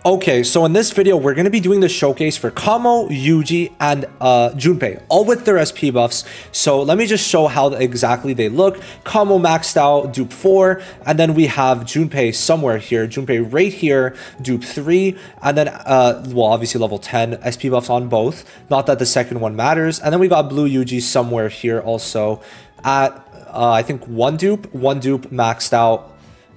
Okay, so in this video, we're going to be doing the showcase for Kamo, Yuji, and Junpei, all with their SP buffs. So let me just show how exactly they look. Kamo maxed out, dupe 4, and then we have Junpei somewhere here. Junpei right here, dupe 3, and then, well, obviously level 10, SP buffs on both. Not that the second one matters. And then we got Blue Yuji somewhere here also at, I think, one dupe maxed out.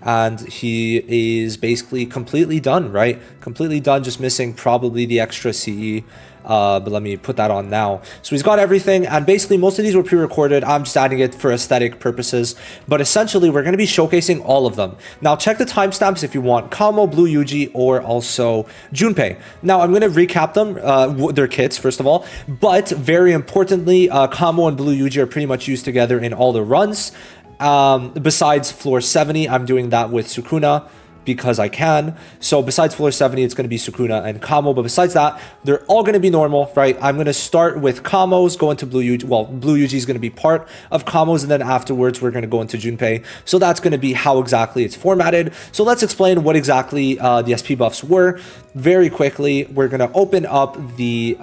And he is basically completely done, right? Completely done, just missing probably the extra CE. But let me put that on now. So he's got everything, and basically most of these were pre-recorded. I'm just adding it for aesthetic purposes. But essentially, we're going to be showcasing all of them. Now, check the timestamps if you want Kamo, Blue Yuji, or also Junpei. Now, I'm going to recap them, their kits, first of all. But very importantly, Kamo and Blue Yuji are pretty much used together in all the runs. Besides floor 70, I'm doing that with Sukuna because I can. So besides floor 70, it's going to be Sukuna and Kamo. But besides that, they're all going to be normal, right? I'm going to start with Kamos, go into Blue Yuji. Well, Blue Yuji is going to be part of Kamos, and then afterwards, we're going to go into Junpei. So that's going to be how exactly it's formatted. So let's explain what exactly the SP buffs were. Very quickly, we're going to open up the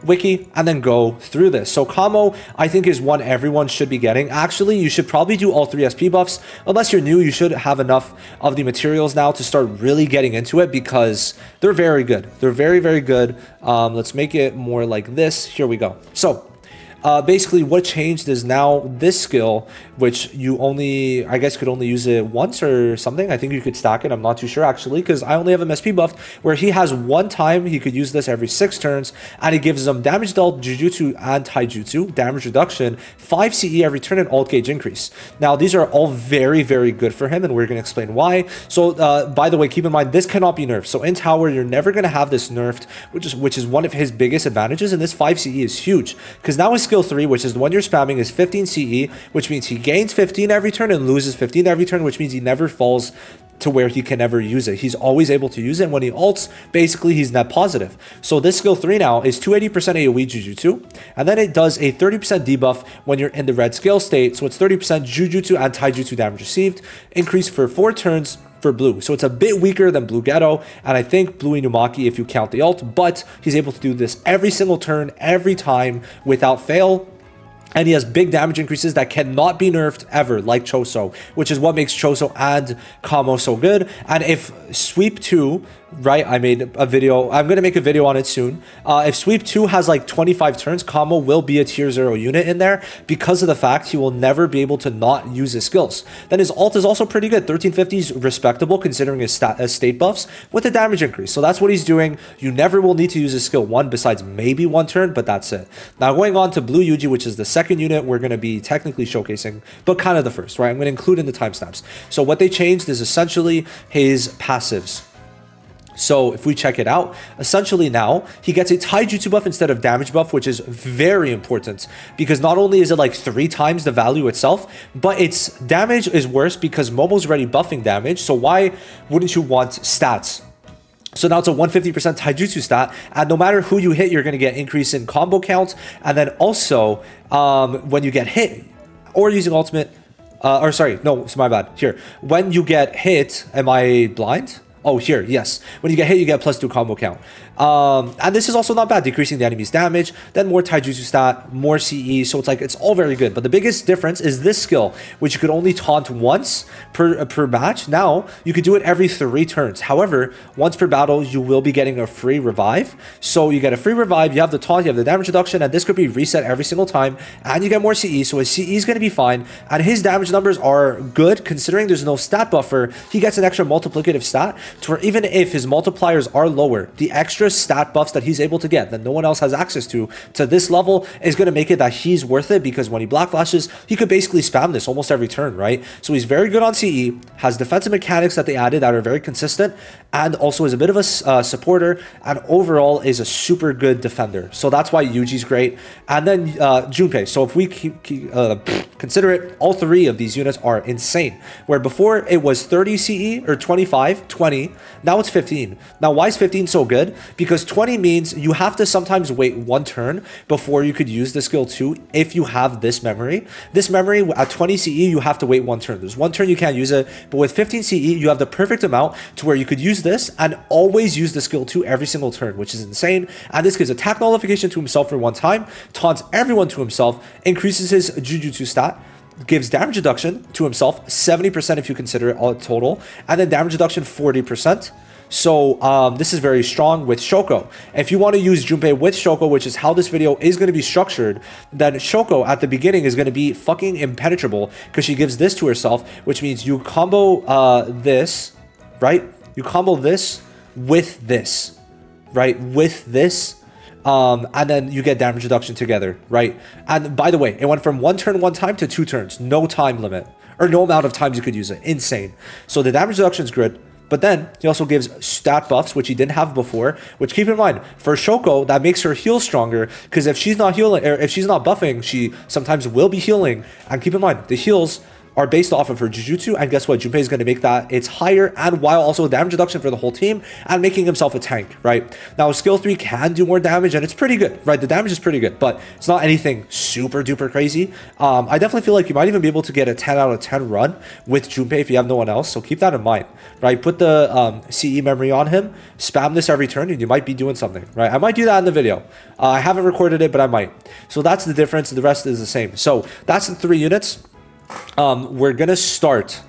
wiki and then go through this. So Kamo, I think, is one everyone should be getting. Actually, you should probably do all 3 SP buffs. Unless you're new, you should have enough of the materials now to start really getting into it because they're very good. They're very, very good. Let's make it more like this. Here we go. So basically what changed is now this skill, which you only, I guess, could only use it once or something. I think you could stack it. I'm not too sure actually, because I only have him SP buffed where he has one time he could use this every 6 turns, and it gives him damage dealt, Jujutsu, and Taijutsu, damage reduction, 5 CE every turn, and alt gauge increase. Now, these are all very, very good for him, and we're going to explain why. So, by the way, keep in mind, this cannot be nerfed. So in tower, you're never going to have this nerfed, which is one of his biggest advantages, and this 5 CE is huge, because now his skill 3, which is the one you're spamming, is 15 CE, which means he gains 15 every turn and loses 15 every turn, which means he never falls to where he can never use it. He's always able to use it, and when he ults, basically he's net positive. So this skill 3 now is 280% AoE Jujutsu, and then it does a 30% debuff when you're in the red scale state, so it's 30% Jujutsu and Taijutsu damage received, increase for 4 turns for Blue. So it's a bit weaker than Blue Ghetto, and I think Blue Inumaki if you count the ult, but he's able to do this every single turn, every time, without fail. And he has big damage increases that cannot be nerfed ever, like Choso, which is what makes Choso and Kamo so good. And if Sweep 2, right, I made a video, I'm going to make a video on it soon. If Sweep 2 has like 25 turns, Kamo will be a tier 0 unit in there because of the fact he will never be able to not use his skills. Then his ult is also pretty good. 1350 is respectable considering his state buffs with a damage increase. So that's what he's doing. You never will need to use his skill 1 besides maybe 1 turn, but that's it. Now going on to Blue Yuji, which is the second unit we're going to be technically showcasing, but kind of the first, right? I'm going to include in the timestamps. So what they changed is essentially his passives. So if we check it out, essentially now he gets a Taijutsu buff instead of damage buff, which is very important because not only is it like 3 times the value itself, but its damage is worse because Momo's already buffing damage. So why wouldn't you want stats? So now it's a 150% Taijutsu stat, and no matter who you hit, you're going to get increase in combo count. And then also when you get hit or using ultimate, or sorry, no, it's my bad. Here, when you get hit, am I blind? Oh, here, yes. When you get hit, you get +2 combo count. And this is also not bad, decreasing the enemy's damage, then more Taijutsu stat, more CE, so it's like, it's all very good. But the biggest difference is this skill, which you could only taunt once per match. Now, you could do it every 3 turns. However, once per battle, you will be getting a free revive. So you get a free revive, you have the taunt, you have the damage reduction, and this could be reset every single time, and you get more CE, so his CE is going to be fine, and his damage numbers are good, considering there's no stat buffer. He gets an extra multiplicative stat, to where even if his multipliers are lower, the extra stat buffs that he's able to get that no one else has access to this level is going to make it that he's worth it, because when he black flashes, he could basically spam this almost every turn, right? So he's very good on CE, has defensive mechanics that they added that are very consistent, and also is a bit of a supporter, and overall is a super good defender. So that's why Yuji's great. And then Junpei. So if we consider it, all 3 of these units are insane. Where before it was 30 CE or 25, 20, 20. Now it's 15. Now, why is 15 so good? Because 20 means you have to sometimes wait one turn before you could use the skill 2 if you have this memory. This memory at 20 CE, you have to wait one turn. There's one turn you can't use it, but with 15 CE, you have the perfect amount to where you could use this and always use the skill 2 every single turn, which is insane. And this gives attack nullification to himself for one time, taunts everyone to himself, increases his Jujutsu stat, gives damage reduction to himself 70% if you consider it all total, and then damage reduction 40%. So this is very strong with Shoko. If you want to use Junpei with Shoko, which is how this video is going to be structured, then Shoko at the beginning is going to be fucking impenetrable because she gives this to herself, which means you combo this, right? You combo this with this, right? With this. And then you get damage reduction together, right? And by the way, it went from one turn one time to 2 turns. No time limit. Or no amount of times you could use it. Insane. So the damage reduction is good. But then he also gives stat buffs, which he didn't have before, which keep in mind, for Shoko, that makes her heal stronger, because if she's not healing, or if she's not buffing, she sometimes will be healing. And keep in mind, the heals are based off of her Jujutsu, and guess what? Junpei is going to make that it's higher, and while also damage reduction for the whole team, and making himself a tank, right? Now, skill 3 can do more damage, and it's pretty good, right? The damage is pretty good, but it's not anything super duper crazy. I definitely feel like you might even be able to get a 10 out of 10 run with Junpei if you have no one else, so keep that in mind, right? Put the CE memory on him, spam this every turn, and you might be doing something, right? I might do that in the video. I haven't recorded it, but I might. So that's the difference. The rest is the same. So that's the 3 units. We're gonna start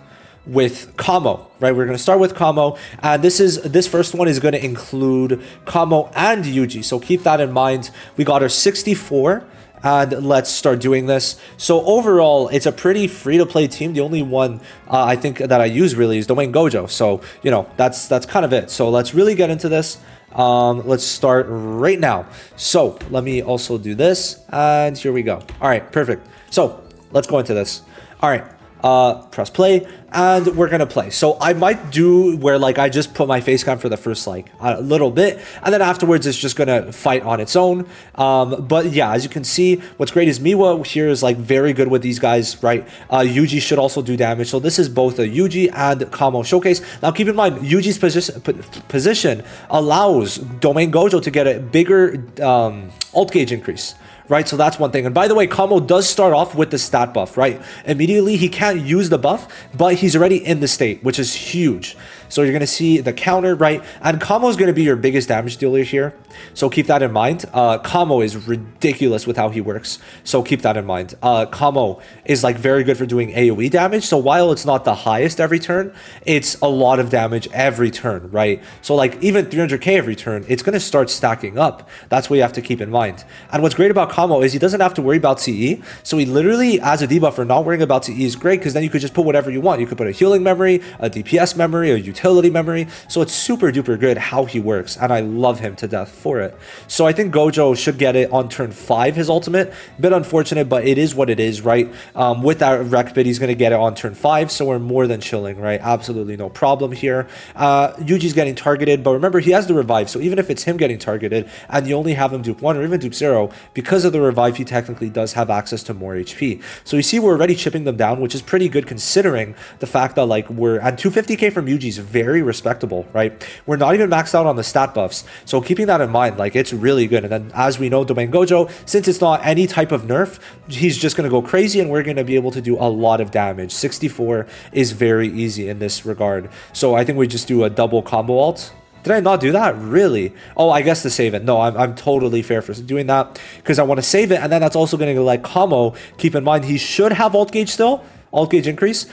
with Kamo, right? We're gonna start with Kamo, and this first one is gonna include Kamo and Yuji, so keep that in mind. We got our 64, and let's start doing this. So overall, it's a pretty free-to-play team. The only one I think that I use really is Domain Gojo, so you know that's kind of it. So let's really get into this. Let's start right now. So let me also do this, and here we go. All right, perfect. So let's go into this. All right, press play, and we're gonna play. So I might do where like I just put my face cam for the first like a little bit, and then afterwards it's just gonna fight on its own. But yeah, as you can see, what's great is Miwa here is like very good with these guys, right? Yuji should also do damage, so this is both a Yuji and Kamo showcase. Now keep in mind, Yuji's position allows Domain Gojo to get a bigger ult gauge increase. Right, so that's one thing. And by the way, Kamo does start off with the stat buff, right? Immediately, he can't use the buff, but he's already in the state, which is huge. So you're going to see the counter, right? And Kamo is going to be your biggest damage dealer here. So keep that in mind. Kamo is ridiculous with how he works. So keep that in mind. Kamo is like very good for doing AoE damage. So while it's not the highest every turn, it's a lot of damage every turn, right? So like even 300k every turn, it's going to start stacking up. That's what you have to keep in mind. And what's great about Kamo is he doesn't have to worry about CE. So he literally, as a debuffer, not worrying about CE is great because then you could just put whatever you want. You could put a healing memory, a DPS memory, a utility memory. So it's super duper good how he works, and I love him to death for it. So I think Gojo should get it on turn 5, his ultimate. Bit unfortunate, but it is what it is, right? With that wreck bit, he's going to get it on turn 5, so we're more than chilling, right? Absolutely no problem here. Yuji's getting targeted, but remember, he has the revive, so even if it's him getting targeted, and you only have him dupe 1 or even dupe 0, because of the revive, he technically does have access to more HP. So you see we're already chipping them down, which is pretty good considering the fact that like we're at 250k from Yuji is very respectable, right? We're not even maxed out on the stat buffs, so keeping that in mind, like it's really good. And then as we know, Domain Gojo, since it's not any type of nerf, he's just going to go crazy and we're going to be able to do a lot of damage. 64 is very easy in this regard. So I think we just do a double combo ult. Did I not do that? Really? Oh, I guess to save it. No, I'm totally fair for doing that because I want to save it, and then that's also going to like Kamo. Keep in mind, he should have ult gauge still, ult gauge increase.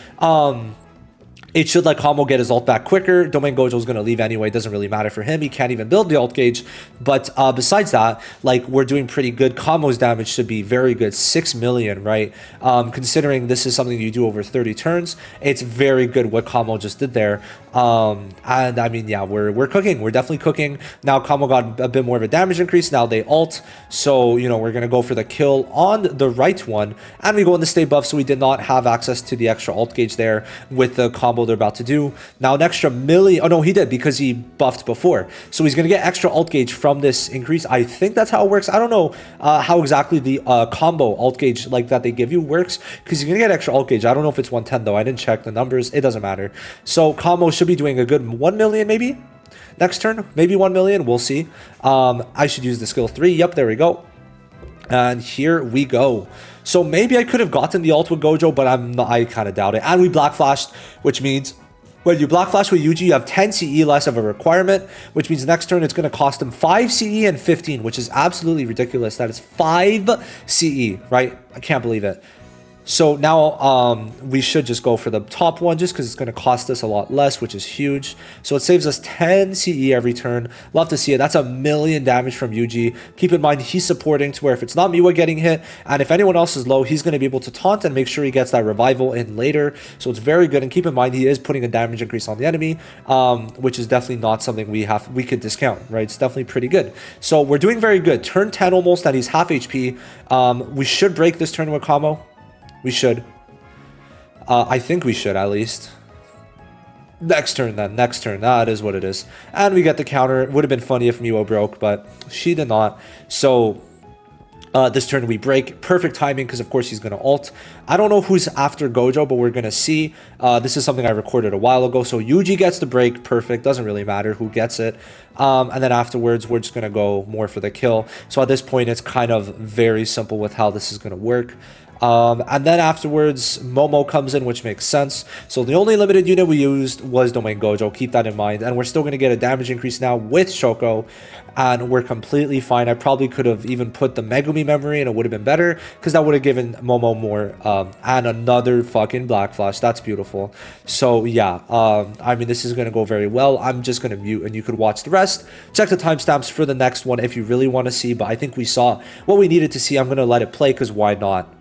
It should let Kamo get his ult back quicker. Domain Gojo is going to leave anyway. It doesn't really matter for him. He can't even build the ult gauge. But besides that, like we're doing pretty good. Kamo's damage should be very good. 6 million, right? Considering this is something you do over 30 turns, it's very good what Kamo just did there. And I mean, yeah, we're cooking. We're definitely cooking. Now Kamo got a bit more of a damage increase. Now they ult. So, you know, we're going to go for the kill on the right one. And we go in the state buff. So we did not have access to the extra ult gauge there with the combo combo they're about to do. Now an extra million. Oh no, he did because he buffed before. So he's going to get extra alt gauge from this increase. I think that's how it works. I don't know how exactly the combo alt gauge like that they give you works, because you're going to get extra alt gauge. I don't know if it's 110 though. I didn't check the numbers. It doesn't matter. So Kamo should be doing a good 1 million maybe next turn. Maybe 1 million. We'll see. I should use the skill 3. Yep, there we go. And here we go. So maybe I could have gotten the ult with Gojo, but I kind of doubt it. And we black flashed, which means when you black flash with Yuji, you have 10 CE less of a requirement, which means next turn it's going to cost him 5 CE and 15, which is absolutely ridiculous. That is 5 CE, right? I can't believe it. So now we should just go for the top one just because it's going to cost us a lot less, which is huge. So it saves us 10 CE every turn. Love to see it. That's a million damage from Yuji. Keep in mind, he's supporting to where if it's not Miwa getting hit, and if anyone else is low, he's going to be able to taunt and make sure he gets that revival in later. So it's very good. And keep in mind, he is putting a damage increase on the enemy, which is definitely not something we could discount, right? It's definitely pretty good. So we're doing very good. Turn 10 almost, and he's half HP. We should break this turn with Kamo. We should. I think we should, at least. Next turn, then. Next turn. That is what it is. And we get the counter. It would have been funny if Miwa broke, but she did not. So, this turn we break. Perfect timing, because of course he's going to ult. I don't know who's after Gojo, but we're going to see. This is something I recorded a while ago. So, Yuji gets the break. Perfect. Doesn't really matter who gets it. And then afterwards, we're just going to go more for the kill. So, at this point, it's kind of very simple with how this is going to work. And then afterwards, Momo comes in, which makes sense. So the only limited unit we used was Domain Gojo. Keep that in mind. And we're still going to get a damage increase now with Shoko. And we're completely fine. I probably could have even put the Megumi memory and it would have been better, because that would have given Momo more. And another fucking Black Flash. That's beautiful. So yeah, I mean, this is going to go very well. I'm just going to mute and you could watch the rest. Check the timestamps for the next one if you really want to see. But I think we saw what we needed to see. I'm going to let it play because why not?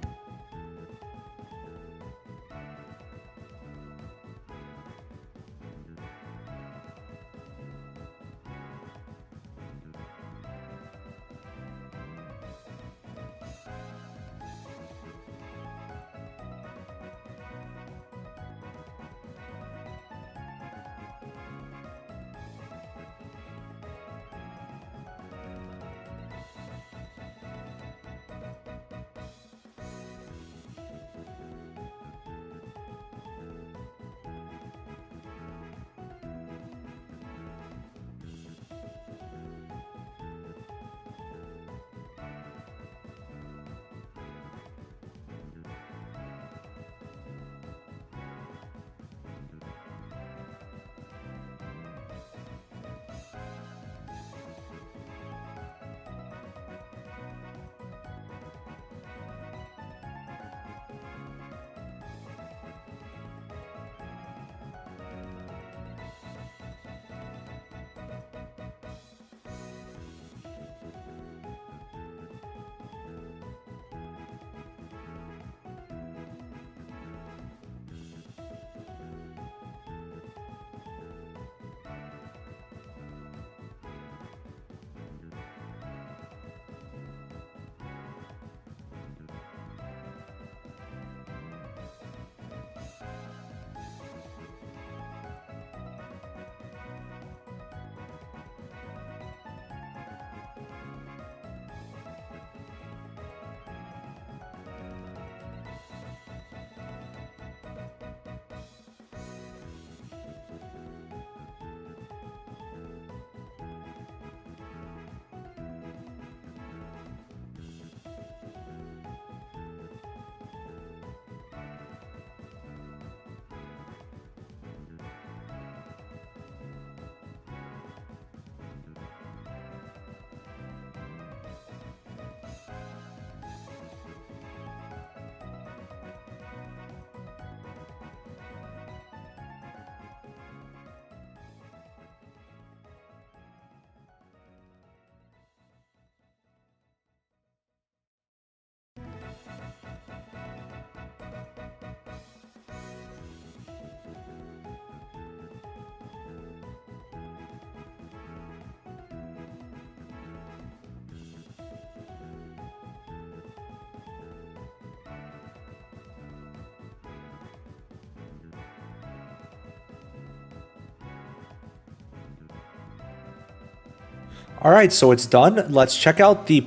All right, so it's done. Let's check out the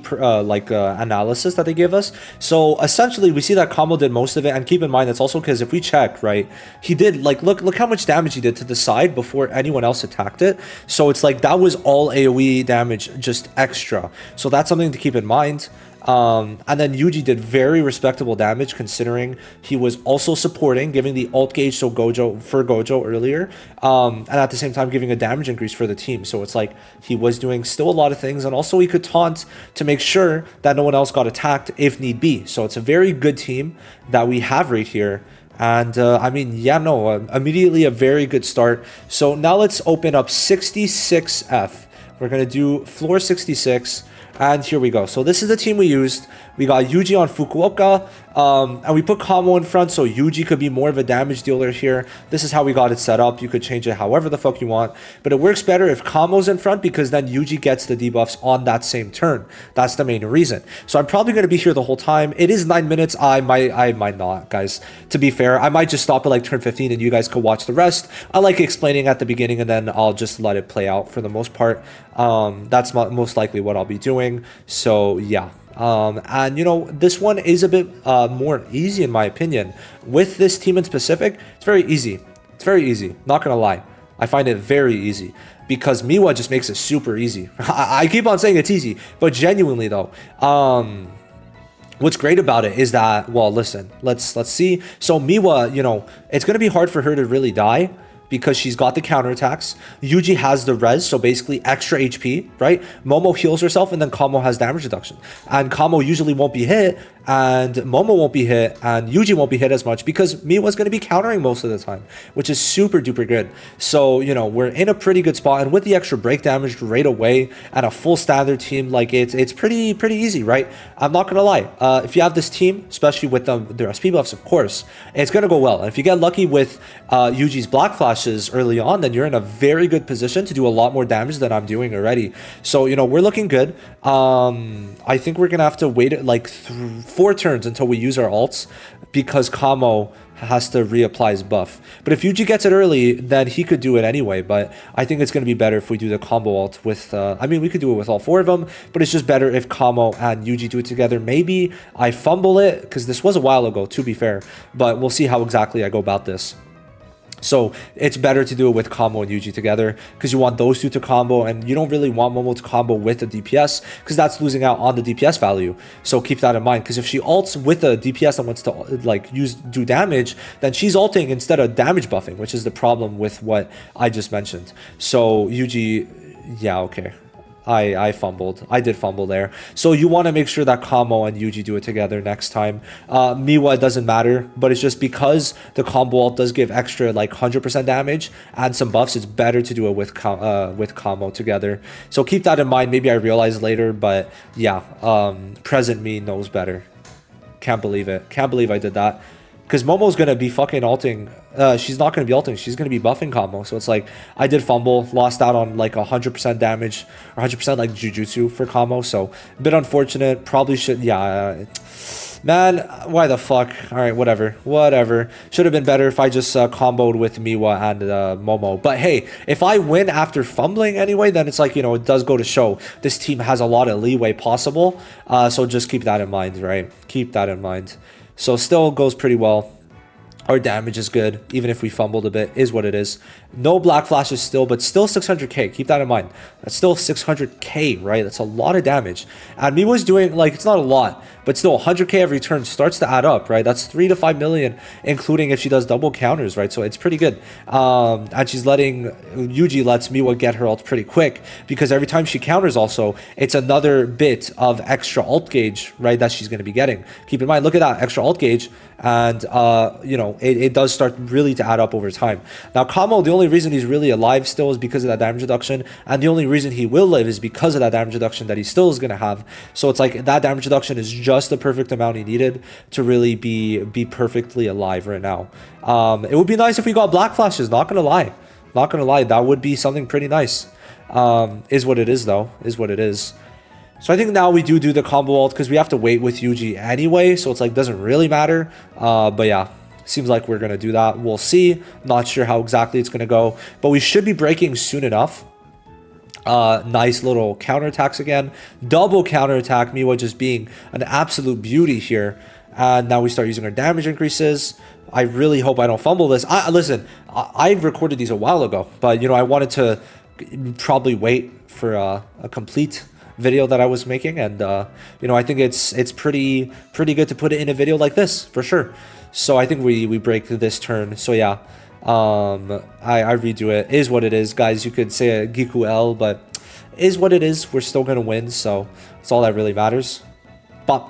analysis that they give us. So essentially, we see that Kamo did most of it, and keep in mind that's also because if we check, right, he did like look how much damage he did to the side before anyone else attacked it. So it's like that was all AOE damage, just extra. So that's something to keep in mind. And then Yuji did very respectable damage considering he was also supporting, giving the ult gauge for Gojo earlier, and at the same time giving a damage increase for the team. So it's like he was doing still a lot of things, and also he could taunt to make sure that no one else got attacked if need be. So it's a very good team that we have right here. And I mean, yeah, no, immediately a very good start. So now let's open up 66F. We're going to do floor 66. And here we go. So this is the team we used. We got Yuji on Fukuoka, and we put Kamo in front, so Yuji could be more of a damage dealer here. This is how we got it set up. You could change it however the fuck you want, but it works better if Kamo's in front because then Yuji gets the debuffs on that same turn. That's the main reason. So I'm probably going to be here the whole time. It is 9 minutes. I might not, guys. To be fair, I might just stop at like turn 15 and you guys could watch the rest. I like explaining at the beginning and then I'll just let it play out for the most part. That's most likely what I'll be doing. So yeah. And you know, this one is a bit more easy in my opinion. With this team in specific, it's very easy. It's very easy, not gonna lie. I find it very easy because Miwa just makes it super easy. I keep on saying it's easy, but genuinely though, what's great about it is that, well, listen, let's see. So Miwa, you know, it's gonna be hard for her to really die because she's got the counterattacks. Yuji has the res, so basically extra HP, right? Momo heals herself, and then Kamo has damage reduction. And Kamo usually won't be hit, and Momo won't be hit, and Yuji won't be hit as much because Miwa's going to be countering most of the time, which is super duper good. So, you know, we're in a pretty good spot, and with the extra break damage right away and a full standard team, like it's pretty easy, right? I'm not going to lie. If you have this team, especially with the SP buffs, of course, it's going to go well. And if you get lucky with Yuji's Black Flashes early on, then you're in a very good position to do a lot more damage than I'm doing already. So, you know, we're looking good. I think we're going to have to wait like 4 turns until we use our ults because Kamo has to reapply his buff. But if Yuji gets it early, then he could do it anyway. But I think it's going to be better if we do the combo ult with, I mean, we could do it with all 4 of them, but it's just better if Kamo and Yuji do it together. Maybe I fumble it because this was a while ago, to be fair, but we'll see how exactly I go about this. So it's better to do it with Kamo and Yuji together because you want those two to combo, and you don't really want Momo to combo with the DPS because that's losing out on the DPS value. So keep that in mind, because if she ults with a DPS that wants to like do damage, then she's ulting instead of damage buffing, which is the problem with what I just mentioned. So Yuji, yeah, okay. I fumbled. I did fumble there. So you want to make sure that Kamo and Yuji do it together next time. Miwa, it doesn't matter, but it's just because the combo ult does give extra like 100% damage and some buffs, it's better to do it with Kamo together. So keep that in mind. Maybe I realize later, but yeah, present me knows better. Can't believe it. Can't believe I did that. Because Momo's going to be fucking ulting. She's not going to be ulting. She's going to be buffing Kamo. So it's like, I did fumble. Lost out on like 100% damage. Or 100% like Jujutsu for Kamo. So, a bit unfortunate. Probably should, yeah. Man, why the fuck? Alright, whatever. Whatever. Should have been better if I just comboed with Miwa and Momo. But hey, if I win after fumbling anyway, then it's like, you know, it does go to show this team has a lot of leeway possible. So just keep that in mind, right? Keep that in mind. So still goes pretty well. Our damage is good, even if we fumbled a bit, is what it is. No Black Flashes still, but still 600k. Keep that in mind. That's still 600k, right? That's a lot of damage. And Miwa's doing, like, it's not a lot, but still 100k every turn starts to add up, right? That's 3 to 5 million, including if she does double counters, right? So it's pretty good. And she's letting, Yuji lets Miwa get her ult pretty quick, because every time she counters also, it's another bit of extra ult gauge, right, that she's going to be getting. Keep in mind, look at that extra ult gauge, and, you know, it does start really to add up over time. Now, Kamo, the only reason he's really alive still is because of that damage reduction, and the only reason he will live is because of that damage reduction that he still is going to have. So it's like that damage reduction is just the perfect amount he needed to really be perfectly alive right now. It would be nice if we got Black Flashes, not going to lie. Not going to lie, that would be something pretty nice. Is what it is, though. Is what it is. So I think now we do the combo ult because we have to wait with Yuji anyway, so it's like doesn't really matter. But yeah, seems like we're gonna do that. We'll see. Not sure how exactly it's gonna go, but we should be breaking soon enough. Nice little counterattacks again. Double counterattack. Miwa just being an absolute beauty here. And now we start using our damage increases. I really hope I don't fumble this. Listen, I recorded these a while ago, but you know, I wanted to probably wait for a complete video that I was making, and you know, I think it's pretty good to put it in a video like this for sure. So I think we break this turn. So yeah, I redo it. Is what it is, guys. You could say a Gikku L, but is what it is. We're still gonna win, so it's all that really matters. But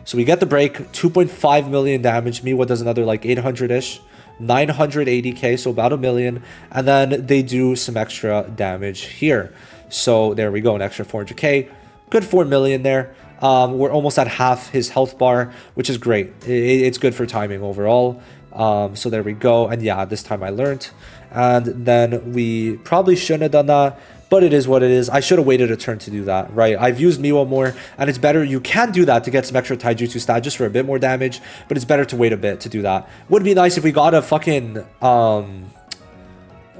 so we get the break, 2.5 million damage. Miwa does another like 800-ish, 980k, so about 1 million, and then they do some extra damage here. So there we go, an extra 400k, good 4 million there. We're almost at half his health bar, which is great. It's good for timing overall. So there we go. And yeah, this time I learned. And then we probably shouldn't have done that, but it is what it is. I should have waited a turn to do that, right? I've used Miwa more, and it's better. You can do that to get some extra taijutsu stat just for a bit more damage, but it's better to wait a bit to do that. Would be nice if we got a fucking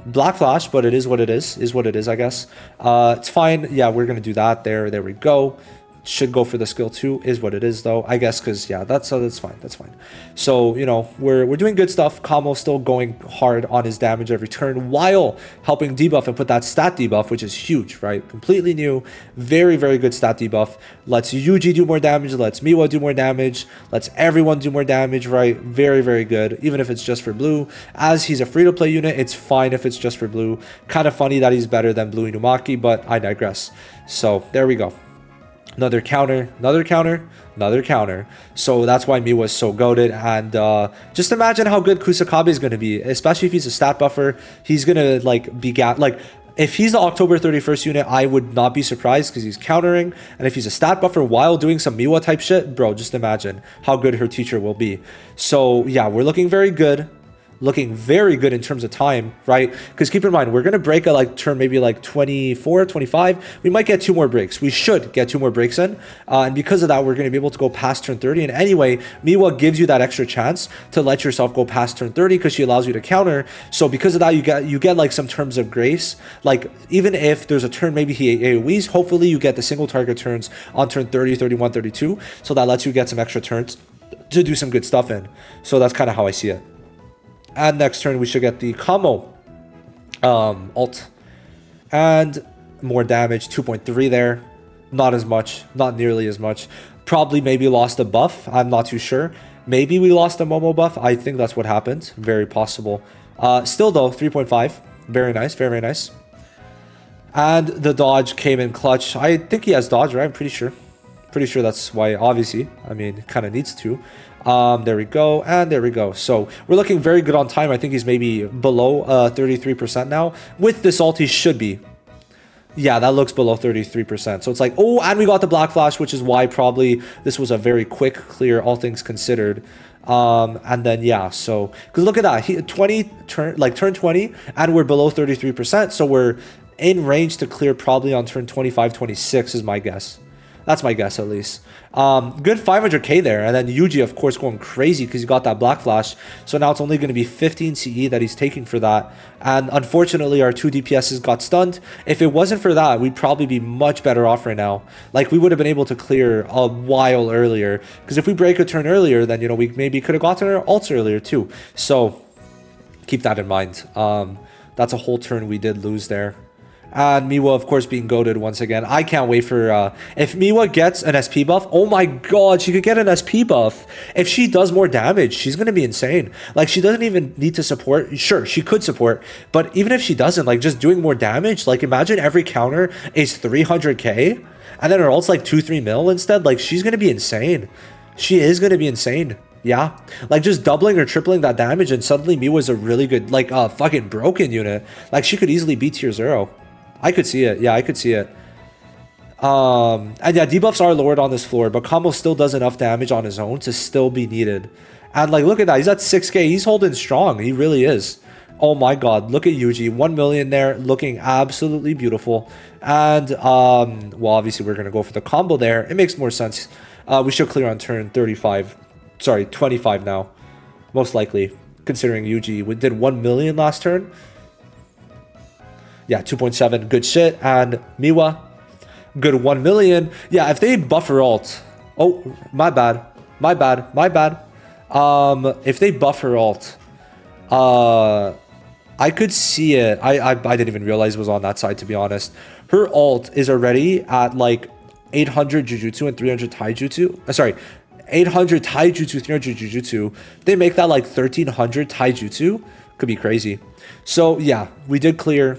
Black Flash, but it is what it is what it is, I guess. It's fine. Yeah, we're gonna do that. There we go. Should go for the skill too, is what it is though, I guess, because yeah, that's fine. So you know, we're doing good stuff. Kamo still going hard on his damage every turn while helping debuff and put that stat debuff, which is huge, right? Completely new, very good stat debuff. Lets Yuji do more damage, lets Miwa do more damage, lets everyone do more damage, right? Very good, even if it's just for blue. As he's a free-to-play unit, it's fine if it's just for blue. Kind of funny that he's better than Blue Inumaki, but I digress. So there we go. Another counter. So that's why Miwa was so goated. And just imagine how good Kusakabe is going to be, especially if he's a stat buffer. He's going to like be like, if he's the October 31st unit, I would not be surprised because he's countering. And if he's a stat buffer while doing some Miwa type shit, bro, just imagine how good her teacher will be. So yeah, we're looking very good. Looking very good in terms of time, right? Because keep in mind, we're going to break a like turn maybe like 24, 25. We might get 2 more breaks. We should get 2 more breaks in. And because of that, we're going to be able to go past turn 30. And anyway, Miwa gives you that extra chance to let yourself go past turn 30 because she allows you to counter. So because of that, you get like some terms of grace. Like even if there's a turn, maybe he AoEs, hopefully you get the single target turns on turn 30, 31, 32. So that lets you get some extra turns to do some good stuff in. So that's kind of how I see it. And next turn, we should get the Kamo ult. And more damage, 2.3 there. Not as much, not nearly as much. Probably maybe lost a buff, I'm not too sure. Maybe we lost a Momo buff, I think that's what happened. Very possible. Still though, 3.5. Very nice. And the dodge came in clutch. I think he has dodge, right? I'm pretty sure. Pretty sure that's why, obviously. I mean, kind of needs to. There we go, and there we go. So we're looking very good on time. I think he's maybe below 33% now. With this ult, he should be. Yeah, that looks below 33%. So it's like, oh, and we got the Black Flash, which is why probably this was a very quick clear, all things considered. And then yeah, so because look at that, turn 20, and we're below 33%. So we're in range to clear probably on turn 25, 26 is my guess. That's my guess, at least. Good 500k there. And then Yuji, of course, going crazy because he got that Black Flash. So now it's only going to be 15 CE that he's taking for that. And unfortunately, our 2 DPSs got stunned. If it wasn't for that, we'd probably be much better off right now. Like, we would have been able to clear a while earlier. Because if we break a turn earlier, then, you know, we maybe could have gotten our ults earlier, too. So, keep that in mind. That's a whole turn we did lose there. And Miwa, of course, being goated once again. I can't wait for... if Miwa gets an SP buff, oh my god, she could get an SP buff. If she does more damage, she's going to be insane. Like, she doesn't even need to support. Sure, she could support. But even if she doesn't, like, just doing more damage, like, imagine every counter is 300k. And then her ult's like 2-3 mil instead. Like, she's going to be insane. She is going to be insane. Yeah, like just doubling or tripling that damage, and suddenly Miwa's a really good, like, fucking broken unit. Like, she could easily be tier 0. I could see it. Yeah, I could see it. And yeah, debuffs are lowered on this floor, but Kamo still does enough damage on his own to still be needed. And like, look at that. He's at 6k. He's holding strong. He really is. Oh my god. Look at Yuji. 1 million there. Looking absolutely beautiful. And, well, obviously we're going to go for the combo there. It makes more sense. We should clear on turn 35. Sorry, 25 now. Most likely. Considering Yuji did 1 million last turn. Yeah, 2.7. Good shit. And Miwa, good 1 million. Yeah, if they buffer alt. Oh, my bad. My bad. My bad. If they buffer alt, I could see it. I didn't even realize it was on that side, to be honest. Her alt is already at like 800 Jujutsu and 300 Taijutsu. Sorry, 800 Taijutsu, 300 Jujutsu. They make that like 1300 Taijutsu. Could be crazy. So yeah, we did clear.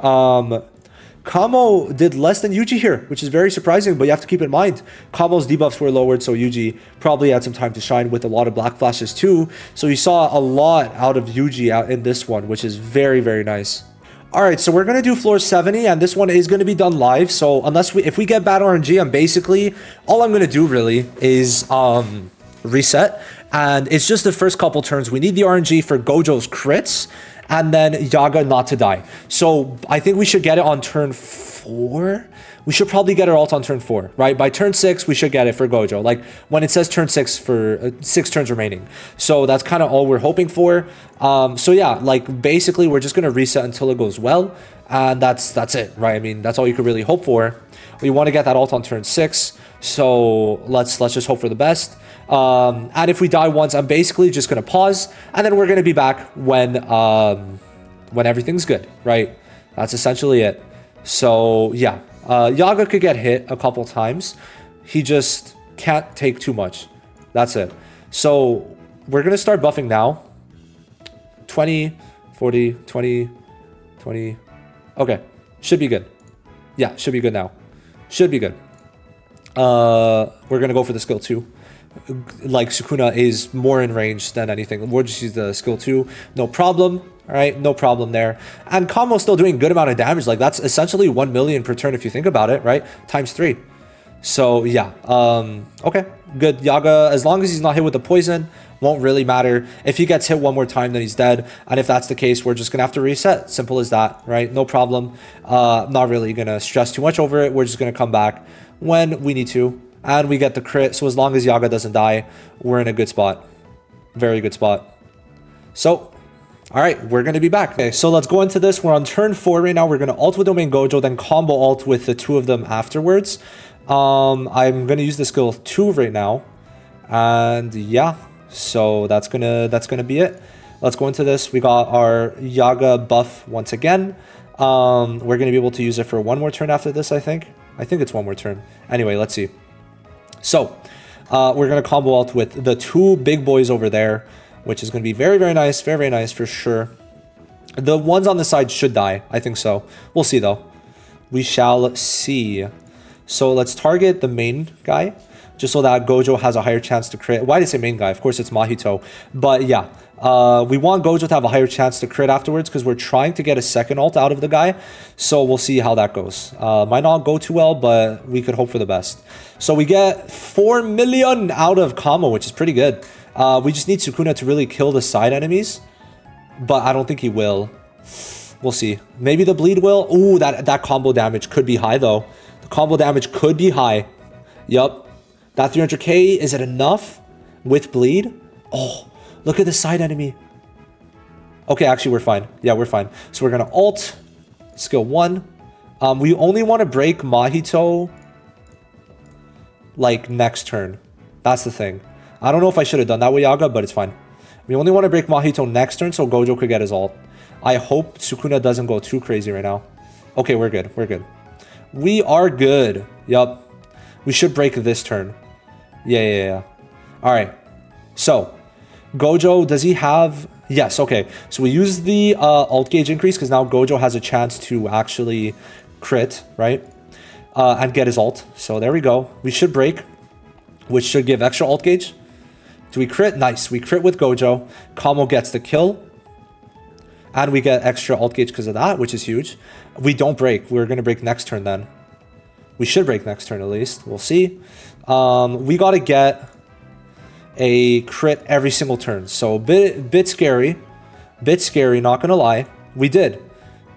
Kamo did less than Yuji here, which is very surprising, but you have to keep in mind, Kamo's debuffs were lowered, so Yuji probably had some time to shine with a lot of black flashes too. So you saw a lot out of Yuji out in this one, which is very, very nice. All right, so we're going to do floor 70, and this one is going to be done live. So if we get bad RNG, all I'm going to do really is reset. And it's just the first couple turns. We need the RNG for Gojo's crits, and then Yaga not to die. So I think we should get it on turn 4. We should probably get our ult on turn 4, right? By turn 6, we should get it for Gojo. Like when it says turn 6 for 6 turns remaining. So that's kind of all we're hoping for. So yeah, like basically we're just going to reset until it goes well. And that's it, right? I mean, that's all you could really hope for. We want to get that ult on turn 6. So let's just hope for the best. And if we die once, I'm basically just going to pause, and then we're going to be back when everything's good, right? That's essentially it. So yeah, Yaga could get hit a couple times. He just can't take too much. That's it. So we're going to start buffing now. 20, 40, 20, 20. Okay. Should be good. Yeah, should be good now. Should be good. We're going to go for the skill 2. Like Sukuna is more in range than anything. We'll just use the skill 2. No problem. All right, no problem there. And Kamo's still doing a good amount of damage. Like that's essentially 1 million per turn if you think about it, right? Times 3. So yeah, okay, good. Yaga, as long as he's not hit with the poison, won't really matter. If he gets hit one more time, then he's dead. And if that's the case, we're just gonna have to reset. Simple as that, right? No problem. Not really gonna stress too much over it. We're just gonna come back when we need to. And we get the crit. So as long as Yaga doesn't die, we're in a good spot. Very good spot. So, all right, we're going to be back. Okay, so let's go into this. We're on turn 4 right now. We're going to ult with Domain Gojo, then combo ult with the 2 of them afterwards. I'm going to use the skill 2 right now. And yeah, so that's gonna be it. Let's go into this. We got our Yaga buff once again. We're going to be able to use it for one more turn after this, I think. I think it's one more turn. Anyway, let's see. So, we're going to combo ult with the 2 big boys over there, which is going to be very, very nice. Very, very nice for sure. The ones on the side should die. I think so. We'll see, though. We shall see. So, let's target the main guy, just so that Gojo has a higher chance to crit. Why did I say main guy? Of course, it's Mahito. But, yeah. We want Gojo to have a higher chance to crit afterwards, because we're trying to get a second ult out of the guy. So, we'll see how that goes. Might not go too well, but we could hope for the best. So, we get 4 million out of Kamo, which is pretty good. We just need Sukuna to really kill the side enemies, but I don't think he will. We'll see. Maybe the bleed will. Ooh, that combo damage could be high, though. The combo damage could be high. Yup. That 300k, is it enough with bleed? Oh, look at the side enemy. Okay, actually, we're fine. Yeah, we're fine. So we're going to ult. Skill 1. We only want to break Mahito, like, next turn. That's the thing. I don't know if I should have done that with Yaga, but it's fine. We only want to break Mahito next turn so Gojo could get his ult. I hope Sukuna doesn't go too crazy right now. Okay, we're good. We're good. We are good. Yup. We should break this turn. Yeah. All right. So, Gojo, does he have... Yes, okay. So we use the ult gauge increase because now Gojo has a chance to actually crit, right? And get his ult. So there we go. We should break, which should give extra ult gauge. Do we crit? Nice. We crit with Gojo. Kamo gets the kill. And we get extra ult gauge because of that, which is huge. We don't break. We're going to break next turn then. We should break next turn at least. We'll see. We got to get a crit every single turn. So bit scary. Bit scary, not going to lie. We did.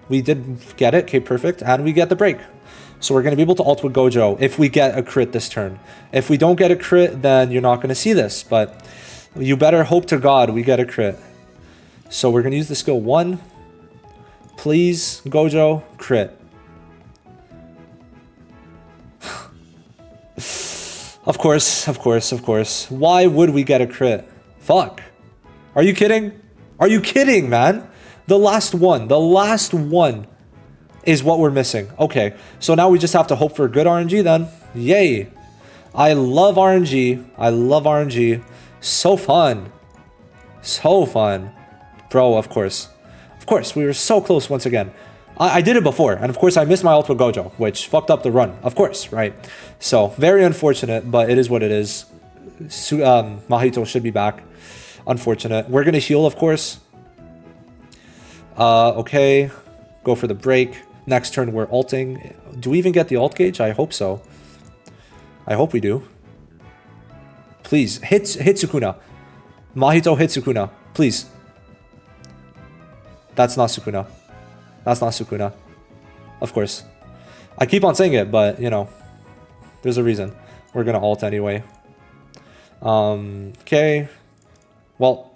We did get it. Okay, perfect. And we get the break. So we're going to be able to ult with Gojo if we get a crit this turn. If we don't get a crit, then you're not going to see this. But you better hope to God we get a crit. So we're going to use the skill 1. Please, Gojo, crit. Of course, of course, of course. Why would we get a crit? Fuck. Are you kidding? Are you kidding, man? The last one is what we're missing. Okay, so now we just have to hope for good RNG then. Yay. I love RNG. I love RNG. So fun. So fun. Bro, of course. Of course, we were so close once again. I did it before, and of course I missed my ult with Gojo, which fucked up the run, of course, right? So, very unfortunate, but it is what it is. Mahito should be back. Unfortunate. We're gonna heal, of course. Okay. Go for the break. Next turn, we're ulting. Do we even get the ult gauge? I hope so. I hope we do. Please, hit Sukuna. Mahito, hit Sukuna. Please. That's not Sukuna. That's not Sukuna. Of course. I keep on saying it, but, you know, there's a reason. We're gonna ult anyway. Okay. Well,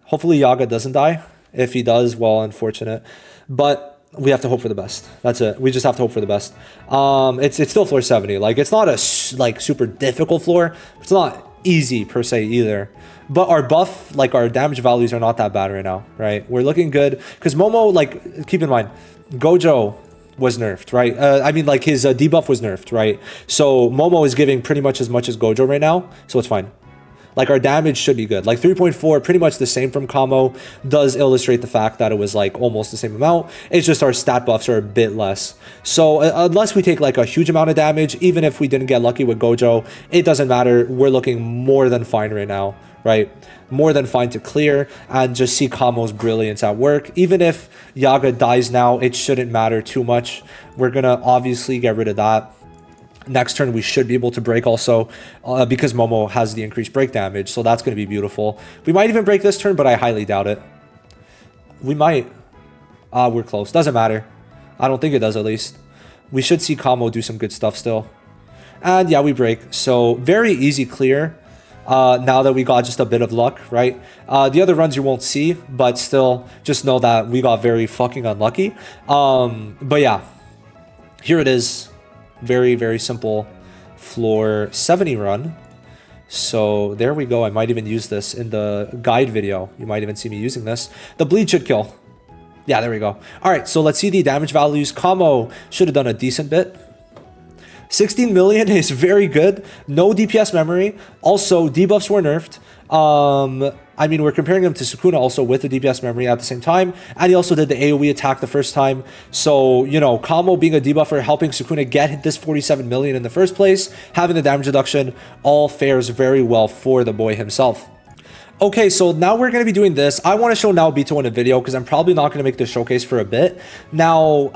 hopefully Yaga doesn't die. If he does, well, unfortunate. But we have to hope for the best. That's it. We just have to hope for the best. It's still floor 70. Like, it's not a, like, super difficult floor. It's not easy, per se, either. But our buff, like, our damage values are not that bad right now, right? We're looking good. Because Momo, like, keep in mind, Gojo was nerfed, right? I mean, like, his debuff was nerfed, right? So Momo is giving pretty much as Gojo right now, so it's fine. Like, our damage should be good. Like, 3.4, pretty much the same from Kamo, does illustrate the fact that it was, like, almost the same amount. It's just our stat buffs are a bit less. So, unless we take, like, a huge amount of damage, even if we didn't get lucky with Gojo, it doesn't matter. We're looking more than fine right now, right? More than fine to clear and just see Kamo's brilliance at work. Even if Yaga dies now, it shouldn't matter too much. We're gonna obviously get rid of that. Next turn, we should be able to break also because Momo has the increased break damage. So that's going to be beautiful. We might even break this turn, but I highly doubt it. We might. We're close. Doesn't matter. I don't think it does, at least. We should see Kamo do some good stuff still. And yeah, we break. So very easy clear now that we got just a bit of luck, right? The other runs you won't see, but still just know that we got very fucking unlucky. But yeah, here it is. Very, very simple floor 70 run. So there we go. I might even use this in the guide video. You might even see me using this. The bleed should kill. Yeah, there we go. All right, so let's see the damage values. Kamo should have done a decent bit. 16 million is very good. No DPS memory. Also, debuffs were nerfed. I mean, we're comparing him to Sukuna also with the DPS memory at the same time. And he also did the AoE attack the first time. So, you know, Kamo being a debuffer, helping Sukuna get this 47 million in the first place, having the damage reduction, all fares very well for the boy himself. Okay, so now we're going to be doing this. I want to show Naobito in a video because I'm probably not going to make this showcase for a bit. Now,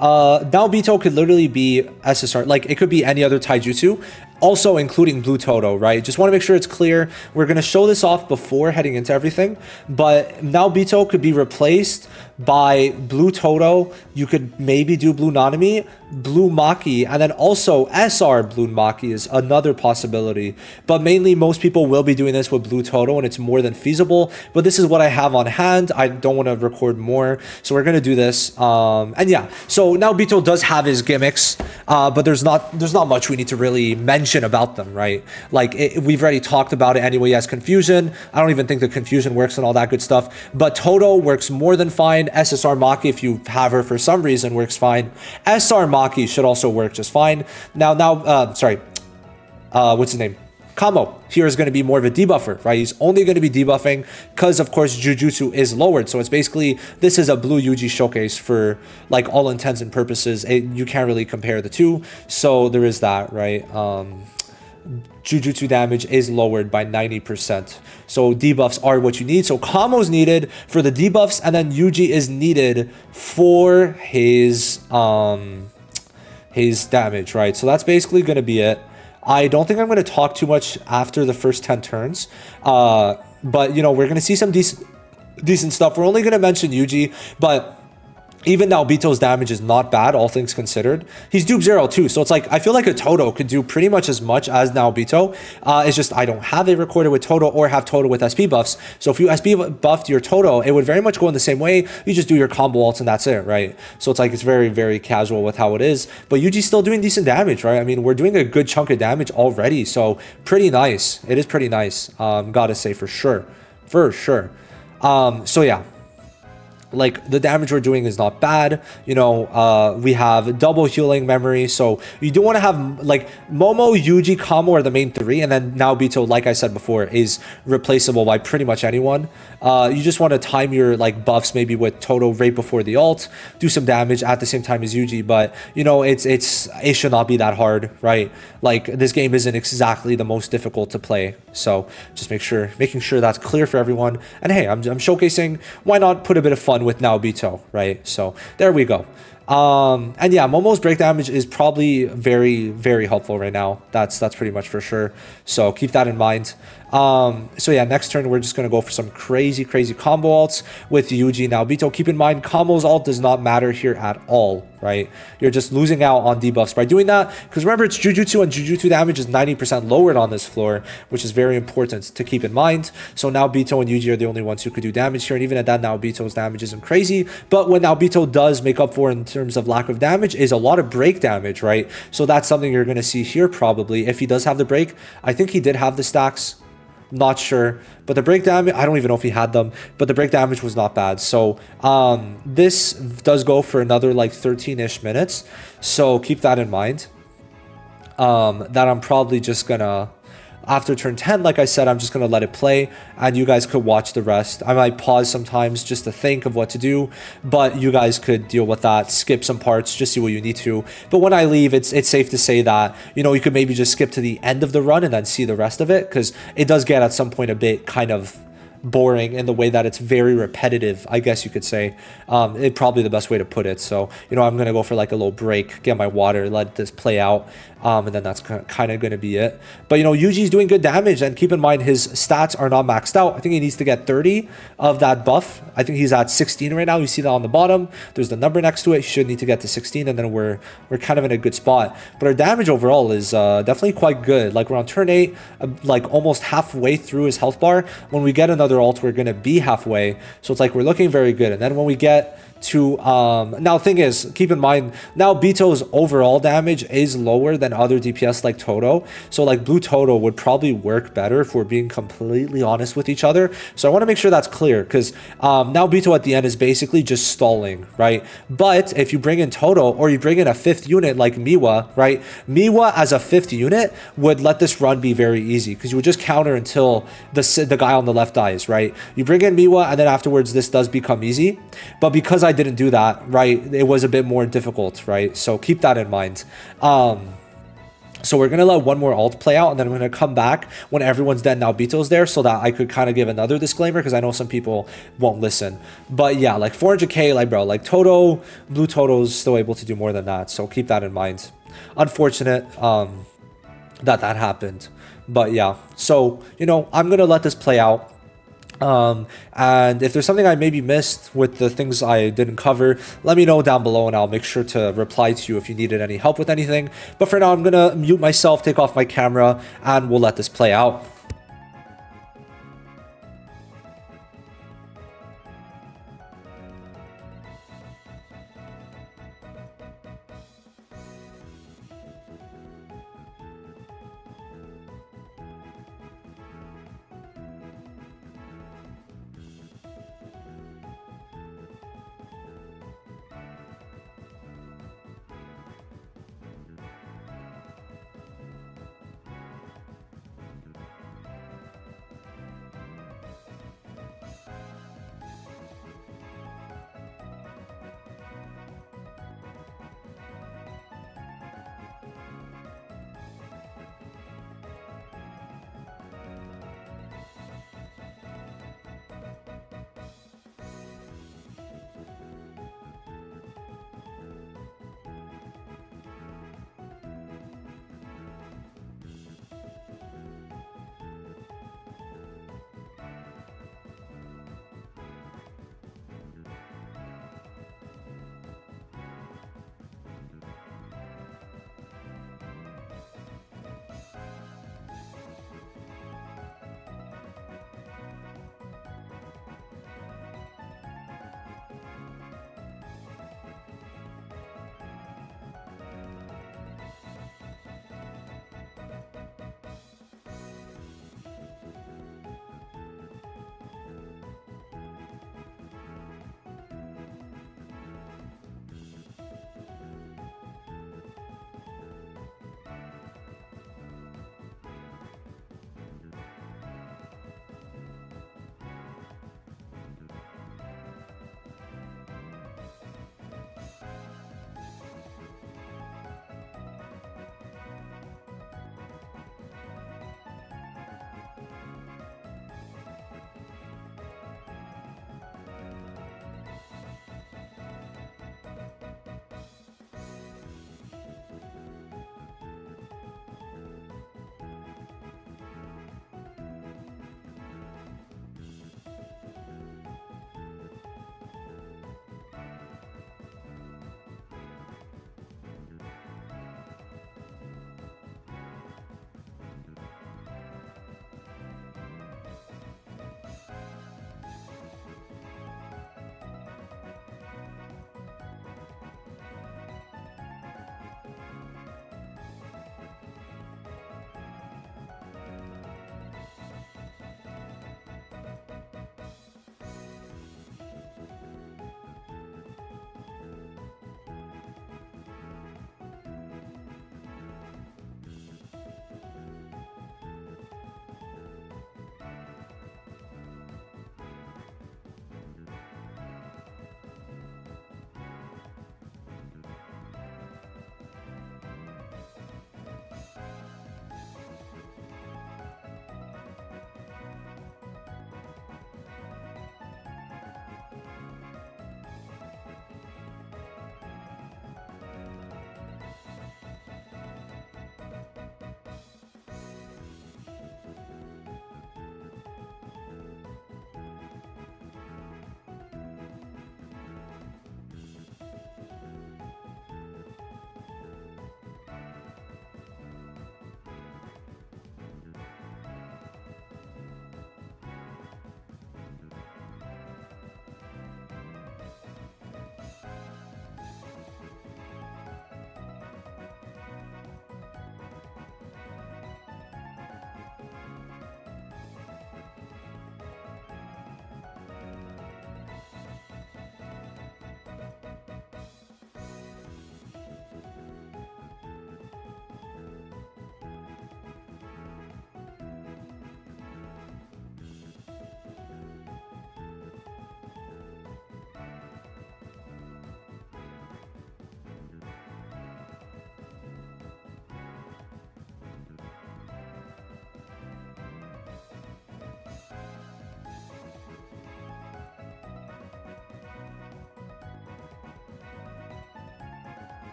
Naobito could literally be SSR. Like, it could be any other taijutsu. Also including Blue Toto, right? Just want to make sure it's clear. We're going to show this off before heading into everything. But Naobito could be replaced by Blue Toto. You could maybe do Blue Nanami, Blue Maki, and then also SR Blue Maki is another possibility. But mainly most people will be doing this with Blue Toto and it's more than feasible. But this is what I have on hand. I don't want to record more. So we're going to do this. And yeah, so Naobito does have his gimmicks, but there's not much we need to really mention about them, right? Like, we've already talked about it anyway. He has confusion. I don't even think the confusion works and all that good stuff, but Toto works more than fine. SSR Maki, if you have her for some reason, works fine. SR Maki should also work just fine. What's his name? Kamo here is going to be more of a debuffer, right? He's only going to be debuffing because, of course, Jujutsu is lowered. So it's basically, this is a Blue Yuji showcase for, like, all intents and purposes. You can't really compare the two. So there is that, right? Jujutsu damage is lowered by 90%. So debuffs are what you need. So Kamo's needed for the debuffs, and then Yuji is needed for his damage, right? So that's basically going to be it. I don't think I'm going to talk too much after the first 10 turns. But, you know, we're going to see some decent stuff. We're only going to mention Yuji, but Even now, Bito's damage is not bad, all things considered. He's dupe 0 too, so it's like, I feel like a Toto could do pretty much as much as now Bito. It's just I don't have it recorded with Toto or have Toto with SP buffs. So if you SP buffed your Toto, it would very much go in the same way. You just do your combo ults and that's it, right? So it's like, it's very, very casual with how it is. But Yuji's still doing decent damage, right? I mean, we're doing a good chunk of damage already, so pretty nice. It is pretty nice, gotta say, for sure. For sure. So yeah. Like, the damage we're doing is not bad. You know, we have double healing memory, so you do want to have, like, Momo, Yuji, Kamo are the main three, and then now Bito, like I said before, is replaceable by pretty much anyone. You just want to time your, like, buffs maybe with Toto right before the ult, do some damage at the same time as Yuji, but, you know, it should not be that hard, right? Like, this game isn't exactly the most difficult to play, so just making sure that's clear for everyone. And hey, I'm showcasing, why not put a bit of fun with Naobito, right? So there we go. And yeah, Momo's break damage is probably very, very helpful right now. That's pretty much for sure. So keep that in mind. So yeah, next turn we're just gonna go for some crazy combo ults with Yuji. Naobito, keep in mind, Kamo's ult does not matter here at all, right? You're just losing out on debuffs by doing that, because remember, it's Jujutsu, and Jujutsu damage is 90% lowered on this floor, which is very important to keep in mind. So Naobito and Yuji are the only ones who could do damage here, and even at that, Naobito's damage isn't crazy, but what Naobito does make up for in terms of lack of damage is a lot of break damage, right? So that's something you're gonna see here probably, if he does have the break. I think he did have the stacks. Not sure, but the break damage, I don't even know if he had them, but the break damage was not bad. So this does go for another like 13-ish minutes, so keep that in mind. That I'm probably just gonna, after turn 10, like I said, I'm just gonna let it play and you guys could watch the rest. I might pause sometimes just to think of what to do, but you guys could deal with that, skip some parts, just see what you need to. But when I leave, it's safe to say that, you know, you could maybe just skip to the end of the run and then see the rest of it, because it does get at some point a bit kind of boring in the way that it's very repetitive, I guess you could say. It's probably the best way to put it. So, you know, I'm gonna go for like a little break, get my water, let this play out, and then that's kind of gonna be it. But you know, Yuji's doing good damage, and keep in mind his stats are not maxed out. I think he needs to get 30 of that buff. I think he's at 16 right now. You see that on the bottom, there's the number next to it. He should need to get to 16, and then we're kind of in a good spot. But our damage overall is definitely quite good. Like, we're on turn 8, like almost halfway through his health bar. When we get another ult, we're gonna be halfway, so it's like we're looking very good. And then when we get to now, thing is, keep in mind, now Bito's overall damage is lower than other DPS like Toto, so like blue Toto would probably work better if we're being completely honest with each other. So I want to make sure that's clear, because now Bito at the end is basically just stalling, right? But if you bring in Toto, or you bring in a 5th unit like Miwa, right? Miwa as a 5th unit would let this run be very easy, because you would just counter until the guy on the left dies, right? You bring in Miwa, and then afterwards this does become easy. But because I didn't do that, right, it was a bit more difficult, right? So keep that in mind. So we're gonna let one more ult play out, and then I'm gonna come back when everyone's dead. Now Bito's there, so that I could kind of give another disclaimer, because I know some people won't listen. But yeah, like 400k, like bro, like Toto, blue Toto's still able to do more than that, so keep that in mind. Unfortunate that happened, but yeah. So, you know, I'm gonna let this play out. And if there's something I maybe missed with the things I didn't cover, let me know down below, and I'll make sure to reply to you if you needed any help with anything. But for now, I'm gonna mute myself, take off my camera, and we'll let this play out.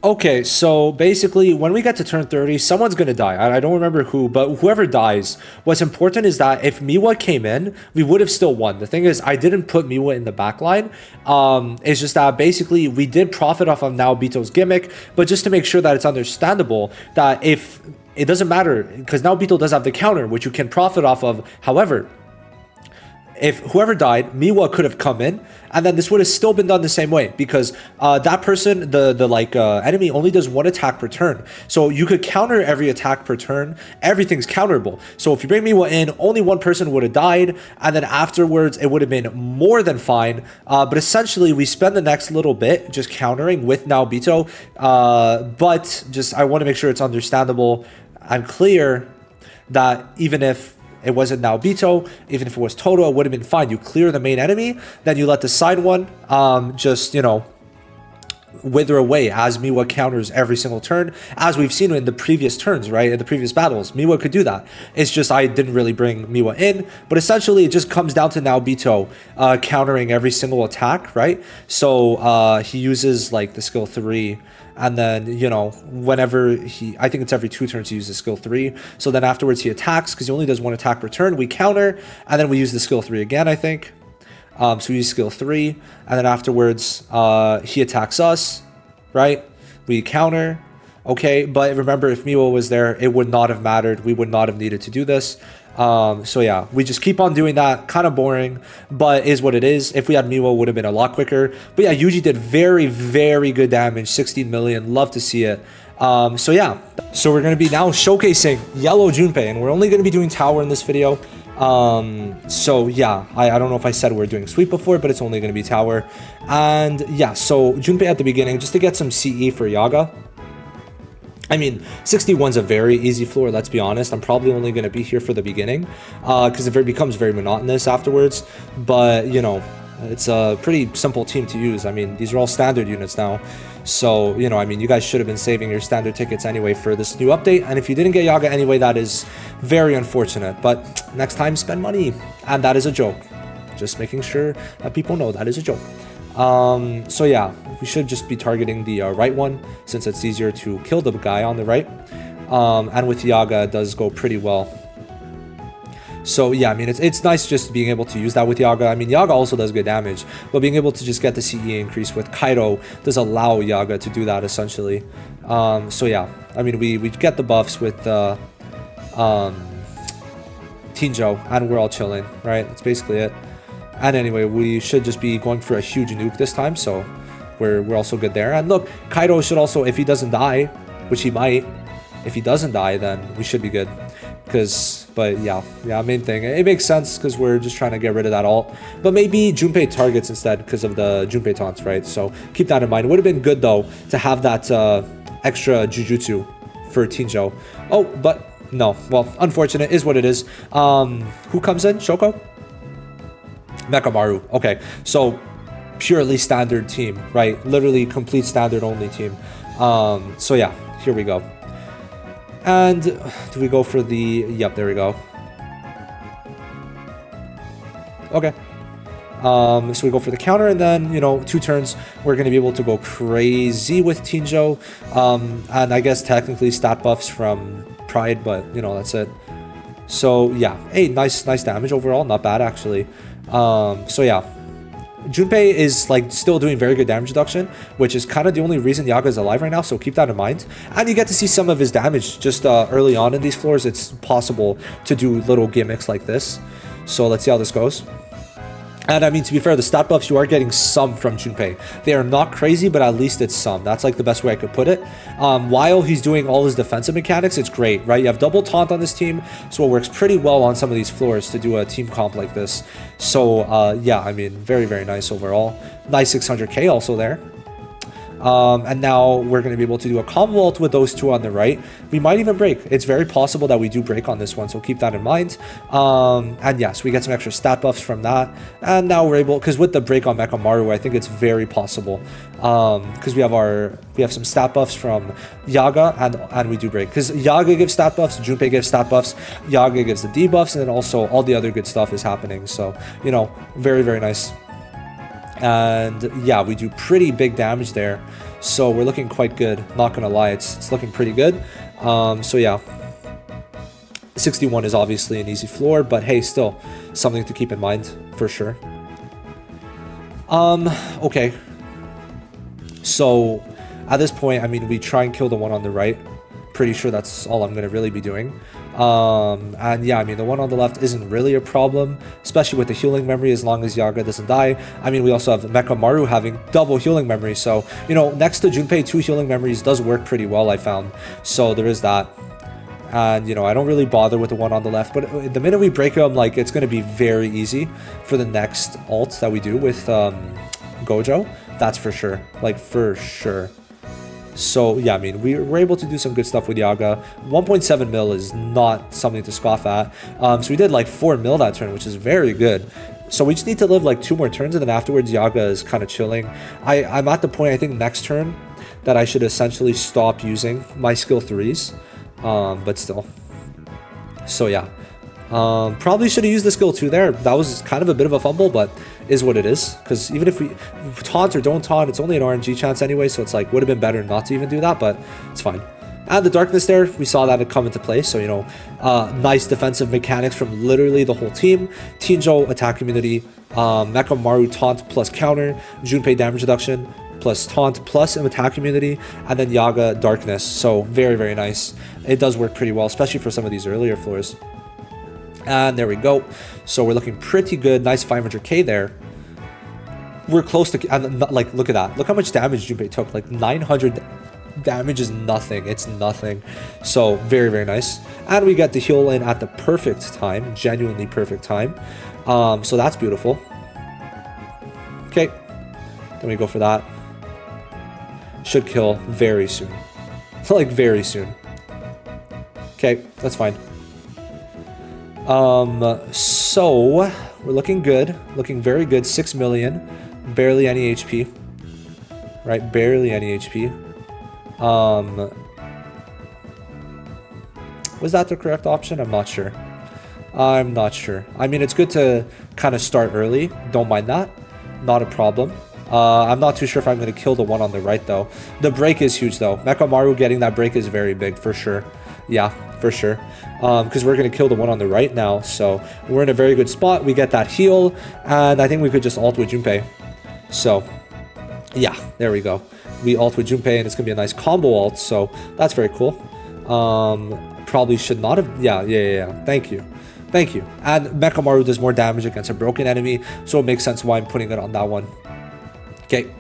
Okay, so basically, when we get to turn 30, someone's gonna die. I don't remember who, but whoever dies, what's important is that if Miwa came in, we would have still won. The thing is, I didn't put Miwa in the back line. It's just that basically we did profit off of Naobito's gimmick, but just to make sure that it's understandable that if it doesn't matter, because Naobito does have the counter, which you can profit off of. However, if whoever died, Miwa could have come in, and then this would have still been done the same way, because that person, the enemy only does one attack per turn. So you could counter every attack per turn. Everything's counterable. So if you bring Miwa in, only one person would have died, and then afterwards it would have been more than fine. But essentially, we spend the next little bit just countering with Naobito. But just I want to make sure it's understandable and clear that even if it wasn't Naobito, even if it was Toto, it would have been fine. You clear the main enemy, then you let the side one just, you know, wither away as Miwa counters every single turn, as we've seen in the previous turns, right? In the previous battles, Miwa could do that. It's just I didn't really bring Miwa in, but essentially it just comes down to Naobito countering every single attack, right? So he uses like the skill 3, and then, you know, whenever I think it's every 2 turns he uses skill 3. So then afterwards he attacks, because he only does 1 attack per turn. We counter, and then we use the skill 3 again, I think. So we use skill 3, and then afterwards he attacks us, right? We counter, okay? But remember, if Miwa was there, it would not have mattered. We would not have needed to do this. So yeah, we just keep on doing that. Kind of boring, but is what it is. If we had Miwa, it would have been a lot quicker. But yeah, Yuji did very, very good damage, 16 million. Love to see it. So yeah, so we're going to be now showcasing Yellow Junpei, and we're only going to be doing tower in this video. So yeah, I don't know if I said we're doing sweep before, but it's only going to be tower. And yeah, so Junpei at the beginning, just to get some CE for Yaga. I mean, 61's a very easy floor, let's be honest. I'm probably only going to be here for the beginning, because it becomes very monotonous afterwards. But, you know, it's a pretty simple team to use. I mean, these are all standard units now. So, you know, I mean, you guys should have been saving your standard tickets anyway for this new update. And if you didn't get Yaga anyway, that is very unfortunate. But next time, spend money. And that is a joke. Just making sure that people know that is a joke. So yeah, we should just be targeting the right one, since it's easier to kill the guy on the right. And with Yaga, it does go pretty well. So yeah, I mean, it's nice just being able to use that with Yaga. I mean, Yaga also does good damage, but being able to just get the CE increase with Kaido does allow Yaga to do that, essentially. So yeah, I mean, we get the buffs with Tinjo, and we're all chilling, right? That's basically it. And anyway, we should just be going for a huge nuke this time, so we're also good there. And look, Kaido should also, if he doesn't die, which he might, if he doesn't die, then we should be good. But yeah, main thing. It makes sense, because we're just trying to get rid of that ult. But maybe Junpei targets instead, because of the Junpei taunts, right? So keep that in mind. It would have been good, though, to have that extra Jujutsu for Tinjo. Oh, but no. Well, unfortunate is what it is. Who comes in? Shoko? Mekamaru. Okay, so purely standard team, right? Literally complete standard only team. So yeah, here we go. And do we go for the... Yep, there we go. Okay. So we go for the counter, and then, you know, 2 turns, we're going to be able to go crazy with Tinjo. And I guess technically stat buffs from Pride, but, you know, that's it. So yeah, hey, nice damage overall. Not bad, actually. So yeah, Junpei is like still doing very good damage reduction, which is kind of the only reason Yaga is alive right now, so keep that in mind. And you get to see some of his damage just early on in these floors. It's possible to do little gimmicks like this, so let's see how this goes. And I mean, to be fair, the stat buffs, you are getting some from Junpei. They are not crazy, but at least it's some. That's like the best way I could put it. While he's doing all his defensive mechanics, it's great, right? You have double taunt on this team, so it works pretty well on some of these floors to do a team comp like this. So yeah, I mean, very, very nice overall. Nice 600k also there. And now we're going to be able to do a combo ult with those 2 on the right. We might even break. It's very possible that we do break on this one, so keep that in mind. And yes, we get some extra stat buffs from that. And now we're able, because with the break on Mekamaru, I think it's very possible. Because we have some stat buffs from Yaga, and we do break. Because Yaga gives stat buffs, Junpei gives stat buffs, Yaga gives the debuffs, and then also all the other good stuff is happening. So, you know, very, very nice. And yeah, we do pretty big damage there. So we're looking quite good. Not gonna lie, it's looking pretty good. So yeah, 61 is obviously an easy floor, but hey, still something to keep in mind for sure. Okay. So at this point, I mean, we try and kill the one on the right. Pretty sure that's all I'm going to really be doing. And yeah, I mean, the one on the left isn't really a problem, especially with the healing memory as long as Yaga doesn't die. I mean, we also have Mecha Maru having double healing memory. So, you know, next to Junpei, 2 healing memories does work pretty well, I found. So there is that. And, you know, I don't really bother with the one on the left, but the minute we break him, like, it's going to be very easy for the next ult that we do with Gojo. That's for sure. Like, for sure. So, yeah, I mean, we were able to do some good stuff with Yaga. 1.7 mil is not something to scoff at. So we did, like, 4 mil that turn, which is very good. So we just need to live, like, 2 more turns, and then afterwards, Yaga is kind of chilling. I'm at the point, I think, next turn that I should essentially stop using my skill 3s. But still. So, yeah. Probably should have used the skill 2 there. That was kind of a bit of a fumble, but is what it is. Because even if we taunt or don't taunt, it's only an RNG chance anyway, so it's like, would have been better not to even do that, but it's fine. And the darkness there, we saw that it come into play, so, you know, nice defensive mechanics from literally the whole team. Tinjo, attack immunity, Mecha Maru, taunt plus counter, Junpei damage reduction, plus taunt plus attack immunity, and then Yaga darkness. So very, very nice. It does work pretty well, especially for some of these earlier floors. And there we go. So we're looking pretty good. Nice 500k there. We're close to, and like, look at that. Look how much damage Junpei took. Like 900 damage is nothing. It's nothing. So very, very nice. And we get the heal in at the perfect time. Genuinely perfect time. So that's beautiful. Okay. Then we go for that. Should kill very soon. Like, very soon. Okay, that's fine. So we're looking good. Looking very good. 6 million. Barely any HP. Right? Barely any HP. Was that the correct option? I'm not sure. I'm not sure. I mean, it's good to kind of start early. Don't mind that. Not a problem. I'm not too sure if I'm going to kill the one on the right, though. The break is huge, though. Mecha Maru getting that break is very big, for sure. Yeah, for sure. Because we're going to kill the one on the right now. So we're in a very good spot. We get that heal. And I think we could just ult with Junpei. So, yeah, there we go. We ult with Junpei, and it's going to be a nice combo ult. So that's very cool. Probably should not have... Yeah. Thank you. Thank you. And Mecha Maru does more damage against a broken enemy. So it makes sense why I'm putting it on that one. Okay.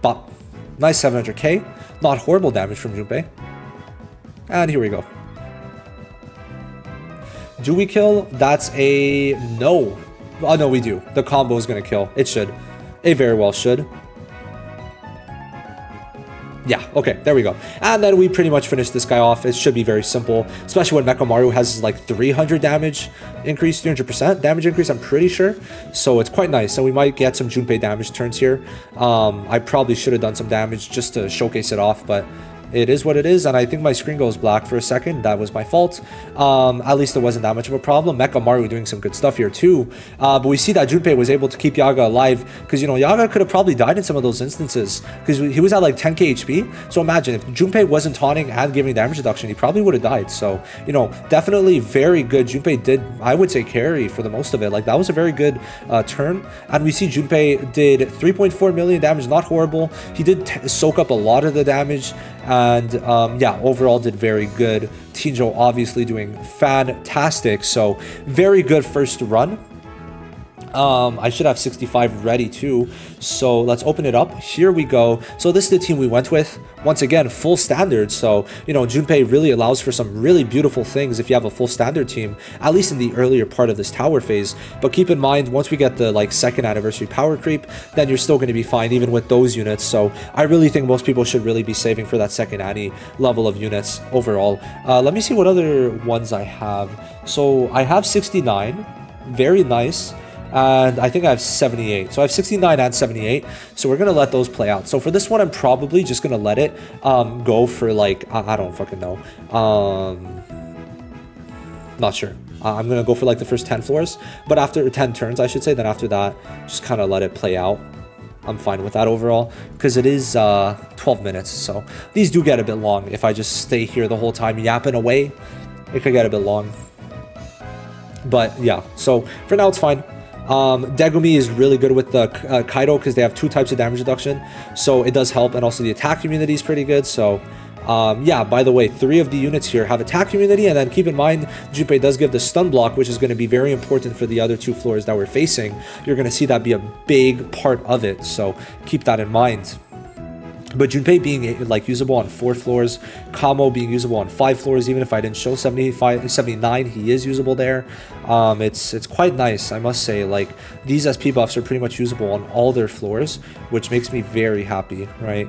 Bop. Nice 700k. Not horrible damage from Junpei. And here we go. Do we kill? That's a no. Oh, no, we do. The combo is going to kill. It should. It very well should. Yeah, okay, there we go. And then we pretty much finish this guy off. It should be very simple, especially when Mecha Maru has like 300 damage increase, 300% damage increase, I'm pretty sure. So it's quite nice. And we might get some Junpei damage turns here. I probably should have done some damage just to showcase it off, but it is what it is, and I think my screen goes black for a second. That was my fault. At least it wasn't that much of a problem. Mecha Maru doing some good stuff here too. But we see that Junpei was able to keep Yaga alive because, you know, Yaga could have probably died in some of those instances because he was at like 10k HP. So imagine if Junpei wasn't taunting and giving damage reduction, he probably would have died. So, you know, definitely very good. Junpei did, I would say, carry for the most of it. Like, that was a very good turn. And we see Junpei did 3.4 million damage, not horrible. He did soak up a lot of the damage. And yeah, overall did very good. Tinjo obviously doing fantastic. So very good first run. I should have 65 ready too. So let's open it up. Here we go. So this is the team we went with. Once again, full standard. So, you know, Junpei really allows for some really beautiful things if you have a full standard team, at least in the earlier part of this tower phase. But keep in mind, once we get the like 2nd anniversary power creep, then you're still going to be fine even with those units. So I really think most people should really be saving for that 2nd annie level of units overall. Let me see what other ones I have. So I have 69. Very nice. And I think I have 78. So I have 69 and 78. So we're going to let those play out. So for this one, I'm probably just going to let it go for like, I don't fucking know. Not sure. I'm gonna go for like the first 10 floors, but after 10 turns, I should say, then after that, just kind of let it play out. I'm fine with that overall, because it is 12 minutes, so these do get a bit long. If I just stay here the whole time yapping away, it could get a bit long. But yeah, so for now it's fine. Degumi is really good with the Kaido because they have 2 types of damage reduction, so it does help, and also the attack immunity is pretty good. So yeah, by the way, 3 of the units here have attack immunity, and then keep in mind Junpei does give the stun block, which is going to be very important for the other 2 floors that we're facing. You're going to see that be a big part of it, so keep that in mind. But Junpei being like usable on 4 floors, Kamo being usable on 5 floors, even if I didn't show 79, he is usable there. It's quite nice, I must say. Like, these SP buffs are pretty much usable on all their floors, which makes me very happy, right?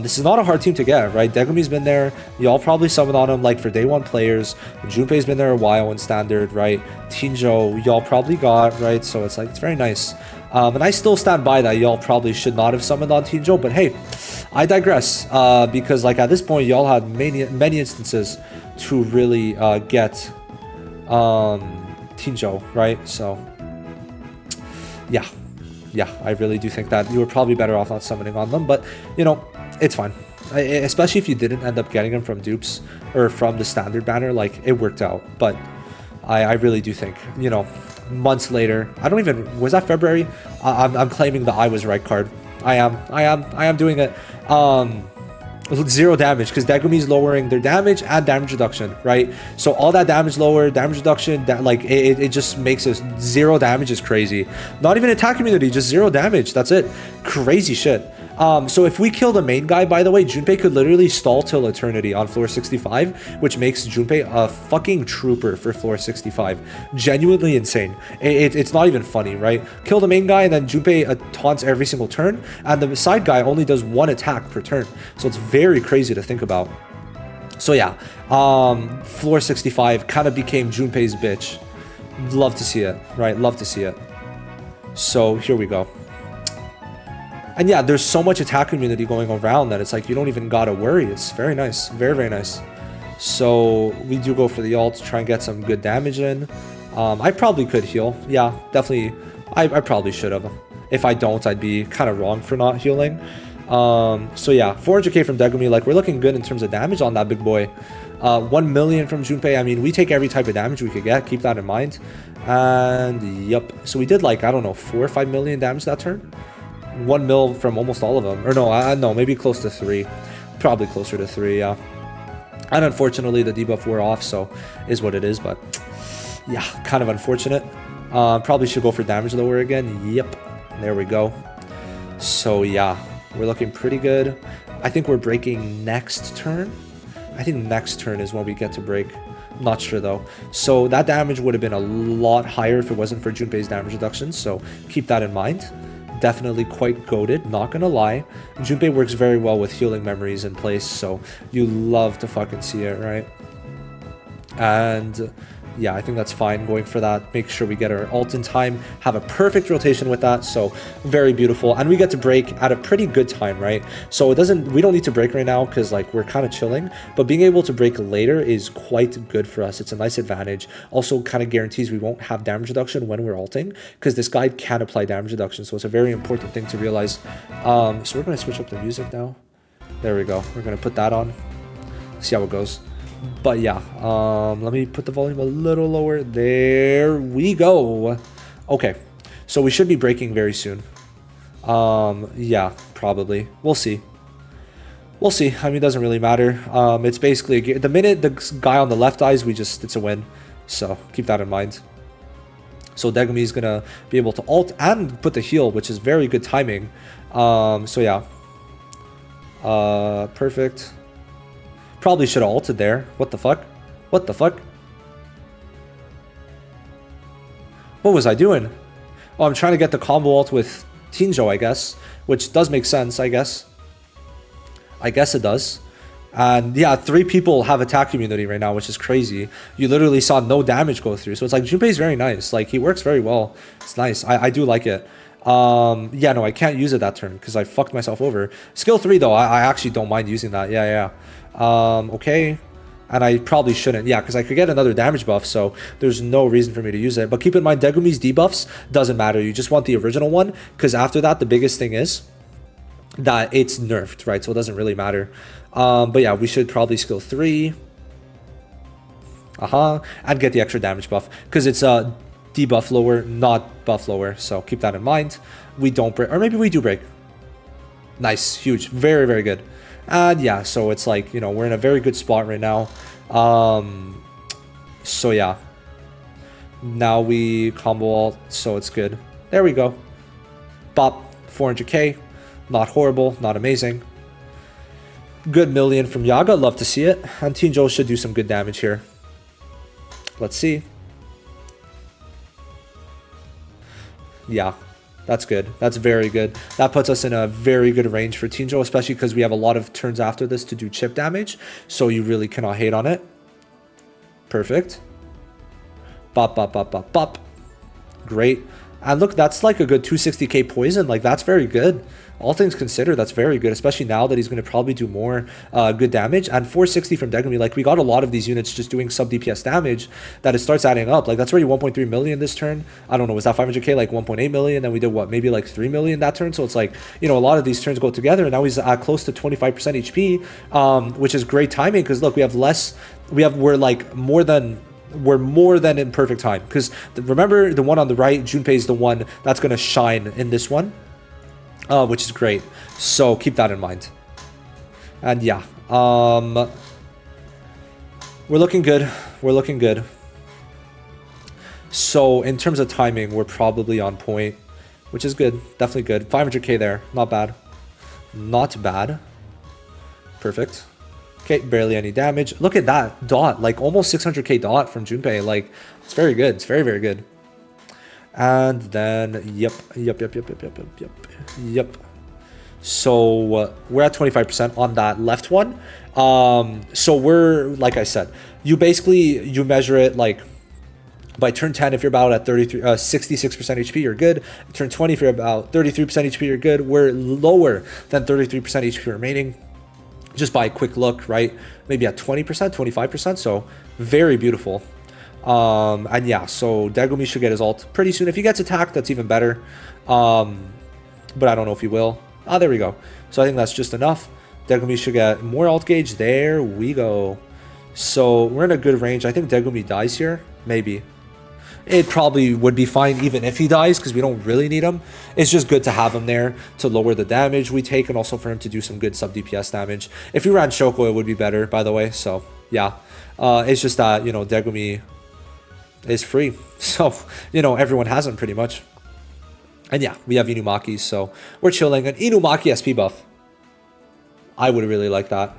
This is not a hard team to get, right? Degumi's been there. Y'all probably summoned on him like for day 1 players. Junpei's been there a while in standard, right? Tinjo, y'all probably got, right? So it's like, it's very nice. And I still stand by that y'all probably should not have summoned on Tinjo, but hey, I digress, because like at this point y'all had many instances to really get Tinjo, right? So yeah, I really do think that you were probably better off not summoning on them, but you know, it's fine. Especially if you didn't end up getting them from dupes or from the standard banner, like it worked out. But I really do think, you know, months later, I don't even, was that February? I'm claiming the I was right card. I am doing it. 0 damage, because Degumi's lowering their damage and damage reduction, right? So all that damage lower, damage reduction, that like it just makes us 0 damage is crazy. Not even attack immunity, just 0 damage. That's it. Crazy shit. So if we kill the main guy, by the way, Junpei could literally stall till eternity on floor 65, which makes Junpei a fucking trooper for floor 65. Genuinely insane. It's not even funny, right? Kill the main guy, and then Junpei taunts every single turn, and the side guy only does 1 attack per turn. So it's very crazy to think about. So yeah, floor 65 kind of became Junpei's bitch. Love to see it, right? Love to see it. So here we go. And yeah, there's so much attack immunity going around that it's like you don't even gotta worry. It's very nice. Very, very nice. So we do go for the ult to try and get some good damage in. I probably could heal. Yeah, definitely. I probably should have. If I don't, I'd be kind of wrong for not healing. So yeah, 400k from Degumi. Like, we're looking good in terms of damage on that big boy. 1 million from Junpei. I mean, we take every type of damage we could get. Keep that in mind. And yep. So we did like, I don't know, 4 or 5 million damage that turn. 1 mil from almost all of them, or no, no, maybe close to 3, probably closer to 3, yeah. And unfortunately the debuff wore off, so is what it is. But yeah, kind of unfortunate. Probably should go for damage lower again. Yep, there we go. So yeah, we're looking pretty good. I think we're breaking next turn. I think next turn is when we get to break. Not sure though. So that damage would have been a lot higher if it wasn't for Junpei's damage reduction, so keep that in mind. Definitely quite goated, not gonna lie. Junpei works very well with healing memories in place, so you love to fucking see it, right? And yeah, I think that's fine going for that. Make sure we get our ult in time, have a perfect rotation with that, so very beautiful. And we get to break at a pretty good time, right? So we don't need to break right now because like we're kind of chilling, but being able to break later is quite good for us. It's a nice advantage. Also kind of guarantees we won't have damage reduction when we're ulting, because this guide can apply damage reduction, so it's a very important thing to realize. So we're going to switch up the music now. There we go. We're going to put that on. See how it goes. But yeah, let me put the volume a little lower. There we go. Okay, so we should be breaking very soon. Yeah, probably. We'll see. We'll see. I mean, it doesn't really matter. It's basically the minute the guy on the left dies, it's a win. So keep that in mind. So Degumi is gonna be able to ult and put the heal, which is very good timing. So yeah. Perfect. Probably should have ulted there. What the fuck? What the fuck? What was I doing? Oh, I'm trying to get the combo ult with Tinjo, I guess. Which does make sense, I guess. I guess it does. And yeah, 3 people have attack immunity right now, which is crazy. You literally saw no damage go through. So it's like, Junpei's very nice. Like, he works very well. It's nice. I do like it. Yeah, no, I can't use it that turn because I fucked myself over. Skill 3, though, I actually don't mind using that. Yeah. Okay. And I probably shouldn't, yeah, because I could get another damage buff, so there's no reason for me to use it. But keep in mind, Degumi's debuffs doesn't matter. You just want the original one, because after that, the biggest thing is that it's nerfed, right? So it doesn't really matter. But yeah, we should probably skill 3. And get the extra damage buff, because it's a debuff lower, not buff lower. So keep that in mind. We don't break, or maybe we do break. Nice, huge, very, very good. And yeah, so it's like, you know, we're in a very good spot right now. So yeah. Now we combo alt, so it's good. There we go. Bop, 400k. Not horrible, not amazing. Good million from Yaga, love to see it. And Tinjo should do some good damage here. Let's see. Yeah. That's good. That's very good. That puts us in a very good range for Tinjo, especially because we have a lot of turns after this to do chip damage. So you really cannot hate on it. Perfect. Bop, bop, bop, bop, bop. Great. And look, that's like a good 260k poison. Like, that's very good. All things considered, that's very good, especially now that he's going to probably do more good damage. And 460 from Degumi, like, we got a lot of these units just doing sub DPS damage that it starts adding up. Like, that's already 1.3 million this turn. I don't know, was that 500k, like 1.8 million? Then we did what, maybe like 3 million that turn? So it's like, you know, a lot of these turns go together. And now he's at close to 25% HP, which is great timing because look, we have less, we're more than in perfect time. Because remember, the one on the right, Junpei is the one that's going to shine in this one. Which is great. So keep that in mind. And yeah, we're looking good. We're looking good. So in terms of timing, we're probably on point, which is good. Definitely good. 500k there. Not bad. Not bad. Perfect. Okay, barely any damage. Look at that dot. Like almost 600k dot from Junpei. Like, it's very good. It's very, very good. And then, yep. So we're at 25% on that left one. So we're, like I said, you measure it like by turn 10, if you're about at 66% HP, you're good. Turn 20, if you're about 33% HP, you're good. We're lower than 33% HP remaining, just by a quick look, right? Maybe at 20%, 25%. So very beautiful. And yeah, so Degumi should get his ult pretty soon. If he gets attacked, that's even better. But I don't know if he will. Ah, there we go. So I think that's just enough. Degumi should get more ult gauge. There we go. So we're in a good range. I think Degumi dies here. Maybe. It probably would be fine even if he dies because we don't really need him. It's just good to have him there to lower the damage we take and also for him to do some good sub DPS damage. If we ran Shoko, it would be better, by the way. So yeah, it's just that, you know, Degumi is free, so you know everyone has him pretty much. And yeah, we have Inumaki, so we're chilling. An Inumaki SP buff, I would really like that.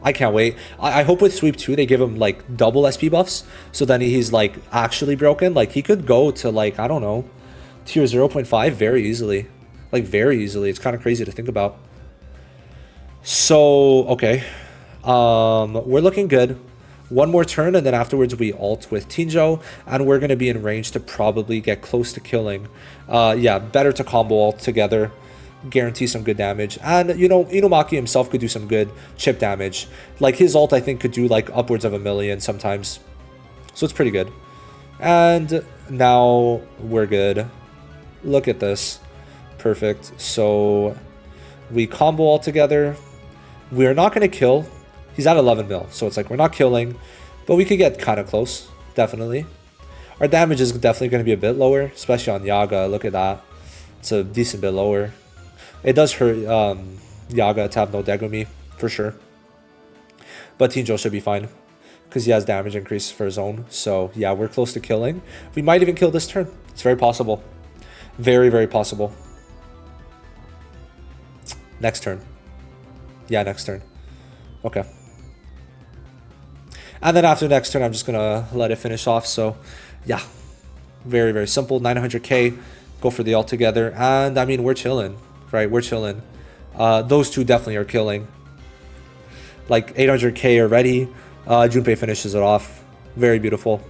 I can't wait. I hope with sweep 2 they give him like double SP buffs, so then he's like actually broken. Like he could go to like, I don't know, tier 0.5 very easily, like very easily. It's kind of crazy to think about. So okay, we're looking good. One more turn, and then afterwards we ult with Tinjo, and we're going to be in range to probably get close to killing. Yeah, better to combo ult together, guarantee some good damage. And, you know, Inumaki himself could do some good chip damage. Like, his ult, I think, could do, like, upwards of 1 million sometimes. So it's pretty good. And now we're good. Look at this. Perfect. So we combo all together. We're not going to kill. He's at 11 mil, so it's like we're not killing, but we could get kind of close, definitely. Our damage is definitely going to be a bit lower, especially on Yaga. Look at that. It's a decent bit lower. It does hurt Yaga to have no Degumi, for sure. But Tinjo should be fine, because he has damage increase for his own. So yeah, we're close to killing. We might even kill this turn. It's very possible. Very, very possible. Next turn. Yeah, next turn. Okay. And then after next turn, I'm just going to let it finish off. So, yeah. Very, very simple. 900k. Go for the ult together. And, I mean, we're chilling. Right? We're chilling. Those two definitely are killing. Like, 800k already. Junpei finishes it off. Very beautiful.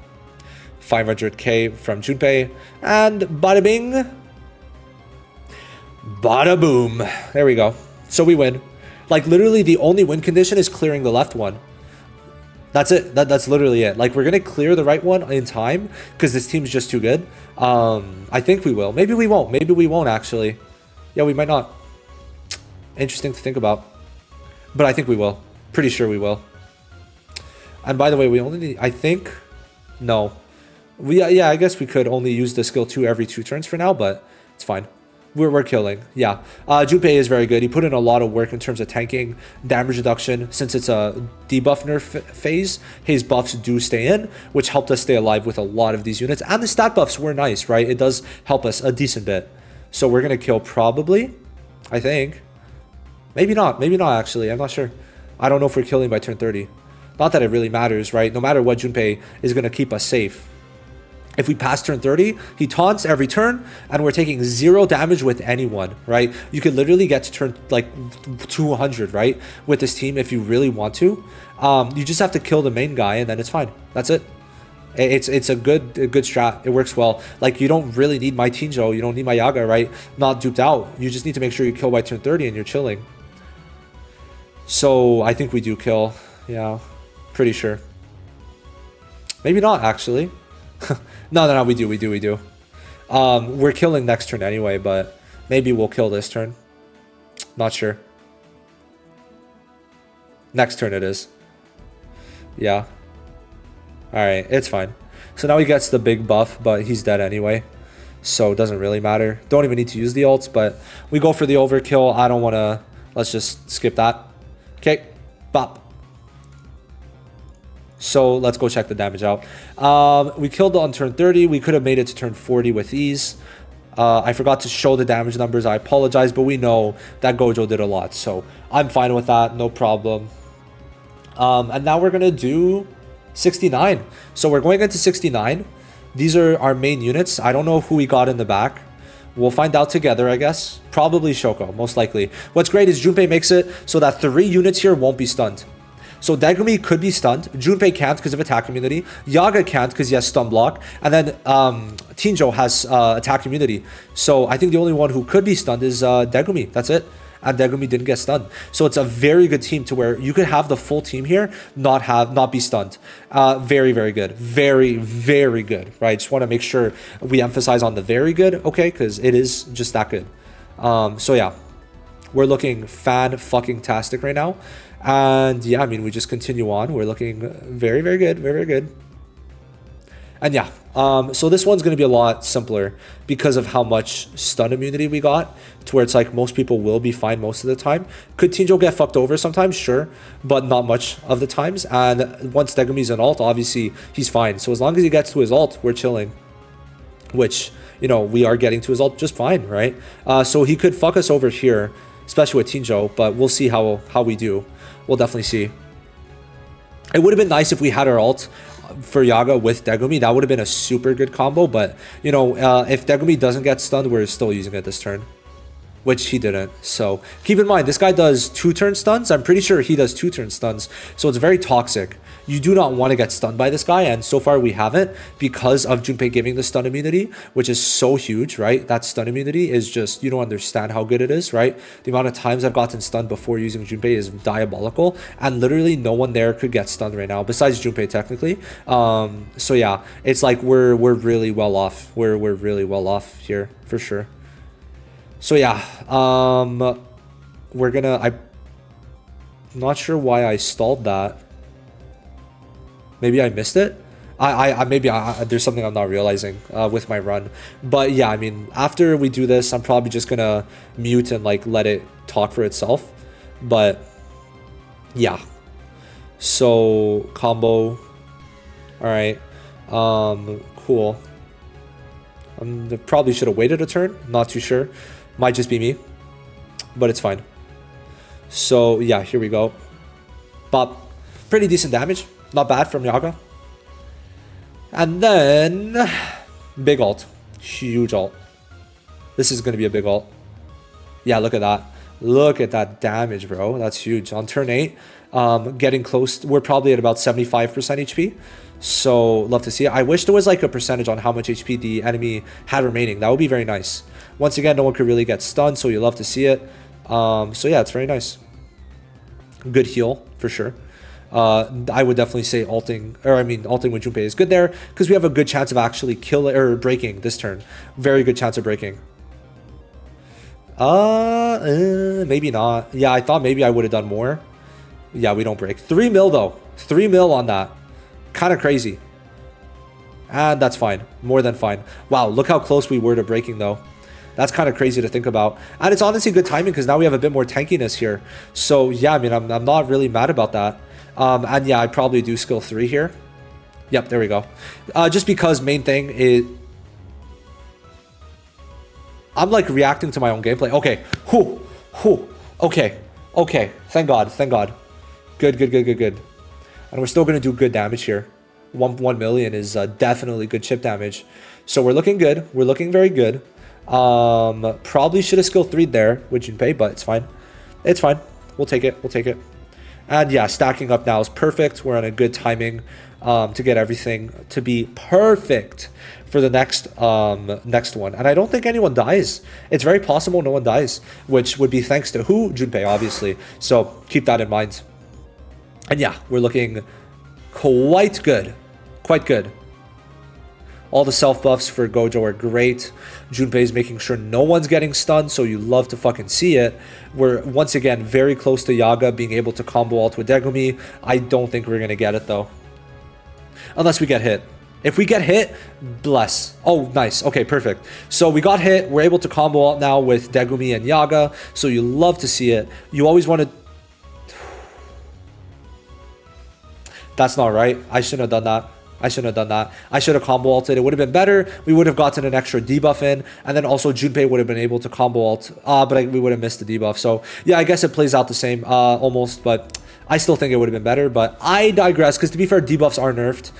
500k from Junpei. And bada bing. Bada boom. There we go. So we win. Like, literally, the only win condition is clearing the left one. That's it. That's literally it. Like, we're going to clear the right one in time because this team's just too good. I think we will. Maybe we won't. Maybe we won't, actually. Yeah, we might not. Interesting to think about. But I think we will. Pretty sure we will. And by the way, we only need... I think... No. Yeah, I guess we could only use the skill 2 every 2 turns for now, but it's fine. We're killing. Yeah. Junpei is very good. He put in a lot of work in terms of tanking, damage reduction. Since it's a debuff nerf phase, his buffs do stay in, which helped us stay alive with a lot of these units. And the stat buffs were nice, right? It does help us a decent bit. So we're going to kill probably, I think. Maybe not. Maybe not, actually. I'm not sure. I don't know if we're killing by turn 30. Not that it really matters, right? No matter what, Junpei is going to keep us safe. If we pass turn 30, he taunts every turn, and we're taking 0 damage with anyone, right? You could literally get to turn, like, 200, right? With this team, if you really want to. You just have to kill the main guy, and then it's fine. That's it. It's a good strat. It works well. Like, you don't really need my Tinjo. You don't need my Yaga, right? Not duped out. You just need to make sure you kill by turn 30, and you're chilling. So, I think we do kill. Yeah, pretty sure. Maybe not, actually. No, we do. We're killing next turn anyway, but maybe we'll kill this turn. Not sure. Next turn it is. Yeah. Alright, it's fine. So now he gets the big buff, but he's dead anyway. So it doesn't really matter. Don't even need to use the ults, but we go for the overkill. I don't want to... Let's just skip that. Okay. Bop. So let's go check the damage out. We killed on turn 30. We could have made it to turn 40 with ease. I forgot to show the damage numbers. I apologize, but we know that Gojo did a lot. So I'm fine with that. No problem. And now we're going to do 69. So we're going into 69. These are our main units. I don't know who we got in the back. We'll find out together, I guess. Probably Shoko, most likely. What's great is Junpei makes it so that 3 units here won't be stunned. So Degumi could be stunned. Junpei can't because of attack immunity. Yaga can't because he has stun block. And then Tinjo has attack immunity. So I think the only one who could be stunned is Degumi. That's it. And Degumi didn't get stunned. So it's a very good team to where you could have the full team here not be stunned. Very, very good. Very, very good. Right? Just want to make sure we emphasize on the very good. Okay? Because it is just that good. So yeah. We're looking fan-fucking-tastic right now. And yeah, I mean, we just continue on. We're looking very, very good. Very, very good. And yeah, so this one's going to be a lot simpler because of how much stun immunity we got, to where it's like most people will be fine most of the time. Could Tinjo get fucked over sometimes? Sure, but not much of the times. And once Degumi's an ult, obviously he's fine. So as long as he gets to his ult, we're chilling. Which, you know, we are getting to his ult just fine, right? So he could fuck us over here, especially with Tinjo, but we'll see how we do. We'll definitely see. It would have been nice if we had our ult for Yaga with Degumi. That would have been a super good combo, but, you know, if Degumi doesn't get stunned, we're still using it this turn. Which he didn't. So keep in mind, this guy does 2-turn stuns. I'm pretty sure he does 2-turn stuns. So it's very toxic. You do not want to get stunned by this guy. And so far we haven't because of Junpei giving the stun immunity, which is so huge, right? That stun immunity is just, you don't understand how good it is, right? The amount of times I've gotten stunned before using Junpei is diabolical. And literally no one there could get stunned right now, besides Junpei technically. So yeah, it's like we're really well off. We're really well off here for sure. So yeah, we're gonna, I'm not sure why I stalled that. Maybe I missed it. Maybe there's something I'm not realizing with my run. But yeah, I mean, after we do this, I'm probably just gonna mute and like let it talk for itself. But yeah. So combo. All right. Cool. Probably should have waited a turn. Not too sure. Might just be me, but it's fine. So yeah, here we go. Bop. Pretty decent damage. Not bad from Yaga. And then big ult. Huge ult. This is going to be a big ult. Yeah, look at that. Look at that damage, bro. That's huge. On turn 8, getting close. We're probably at about 75% HP. So love to see it. I wish there was like a percentage on how much HP the enemy had remaining. That would be very nice. Once again, no one could really get stunned, so you love to see it. So yeah, it's very nice. Good heal for sure. I would definitely say alting with Junpei is good there because we have a good chance of actually killing or breaking this turn. Very good chance of breaking. Maybe not. Yeah, I thought maybe I would have done more. Yeah, we don't break. 3 mil though. 3 mil on that. Kind of crazy. And that's fine. More than fine. Wow, look how close we were to breaking though. That's kind of crazy to think about. And it's honestly good timing because now we have a bit more tankiness here. So yeah, I mean, I'm not really mad about that. And yeah, I probably do skill 3 here. Yep, there we go. Just because main thing is... I'm like reacting to my own gameplay. Okay. Okay. Okay. Thank God. Thank God. Good. And we're still going to do good damage here. 1 million is definitely good chip damage. So we're looking good. We're looking very good. Probably should have skill 3 there with Junpei, but it's fine. It's fine. We'll take it. We'll take it. And yeah, stacking up now is perfect. We're on a good timing to get everything to be perfect for the next one. And I don't think anyone dies. It's very possible no one dies, which would be thanks to who? Junpei, obviously. So keep that in mind. And yeah, we're looking quite good. Quite good. All the self buffs for Gojo are great. Junpei is making sure no one's getting stunned, so you love to fucking see it. We're, once again, very close to Yaga being able to combo alt with Degumi. I don't think we're going to get it, though. Unless we get hit. If we get hit, bless. Oh, nice. Okay, perfect. So we got hit. We're able to combo alt now with Degumi and Yaga, so you love to see it. You always want to... That's not right. I shouldn't have done that. I shouldn't have done that. I should have combo alted. It would have been better. We would have gotten an extra debuff in. And then also Junpei would have been able to combo alt. But we would have missed the debuff. So yeah, I guess it plays out the same almost. But I still think it would have been better. But I digress. Because to be fair, debuffs are nerfed.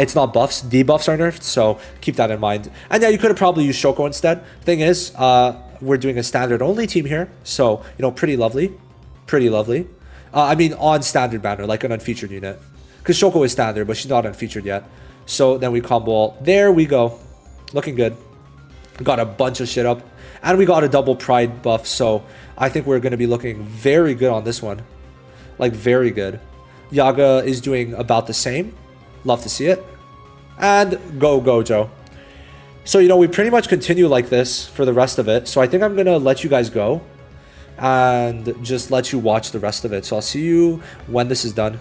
It's not buffs. Debuffs are nerfed. So keep that in mind. And yeah, you could have probably used Shoko instead. Thing is, we're doing a standard only team here. So, you know, pretty lovely. Pretty lovely. I mean, on standard banner, like an unfeatured unit. Because Shoko is standard, but she's not unfeatured yet. So then we combo alt. There we go. Looking good. Got a bunch of shit up. And we got a double pride buff. So I think we're going to be looking very good on this one. Like, very good. Yaga is doing about the same. Love to see it. And go Gojo. So, you know, we pretty much continue like this for the rest of it. So I think I'm going to let you guys go. And just let you watch the rest of it. So I'll see you when this is done.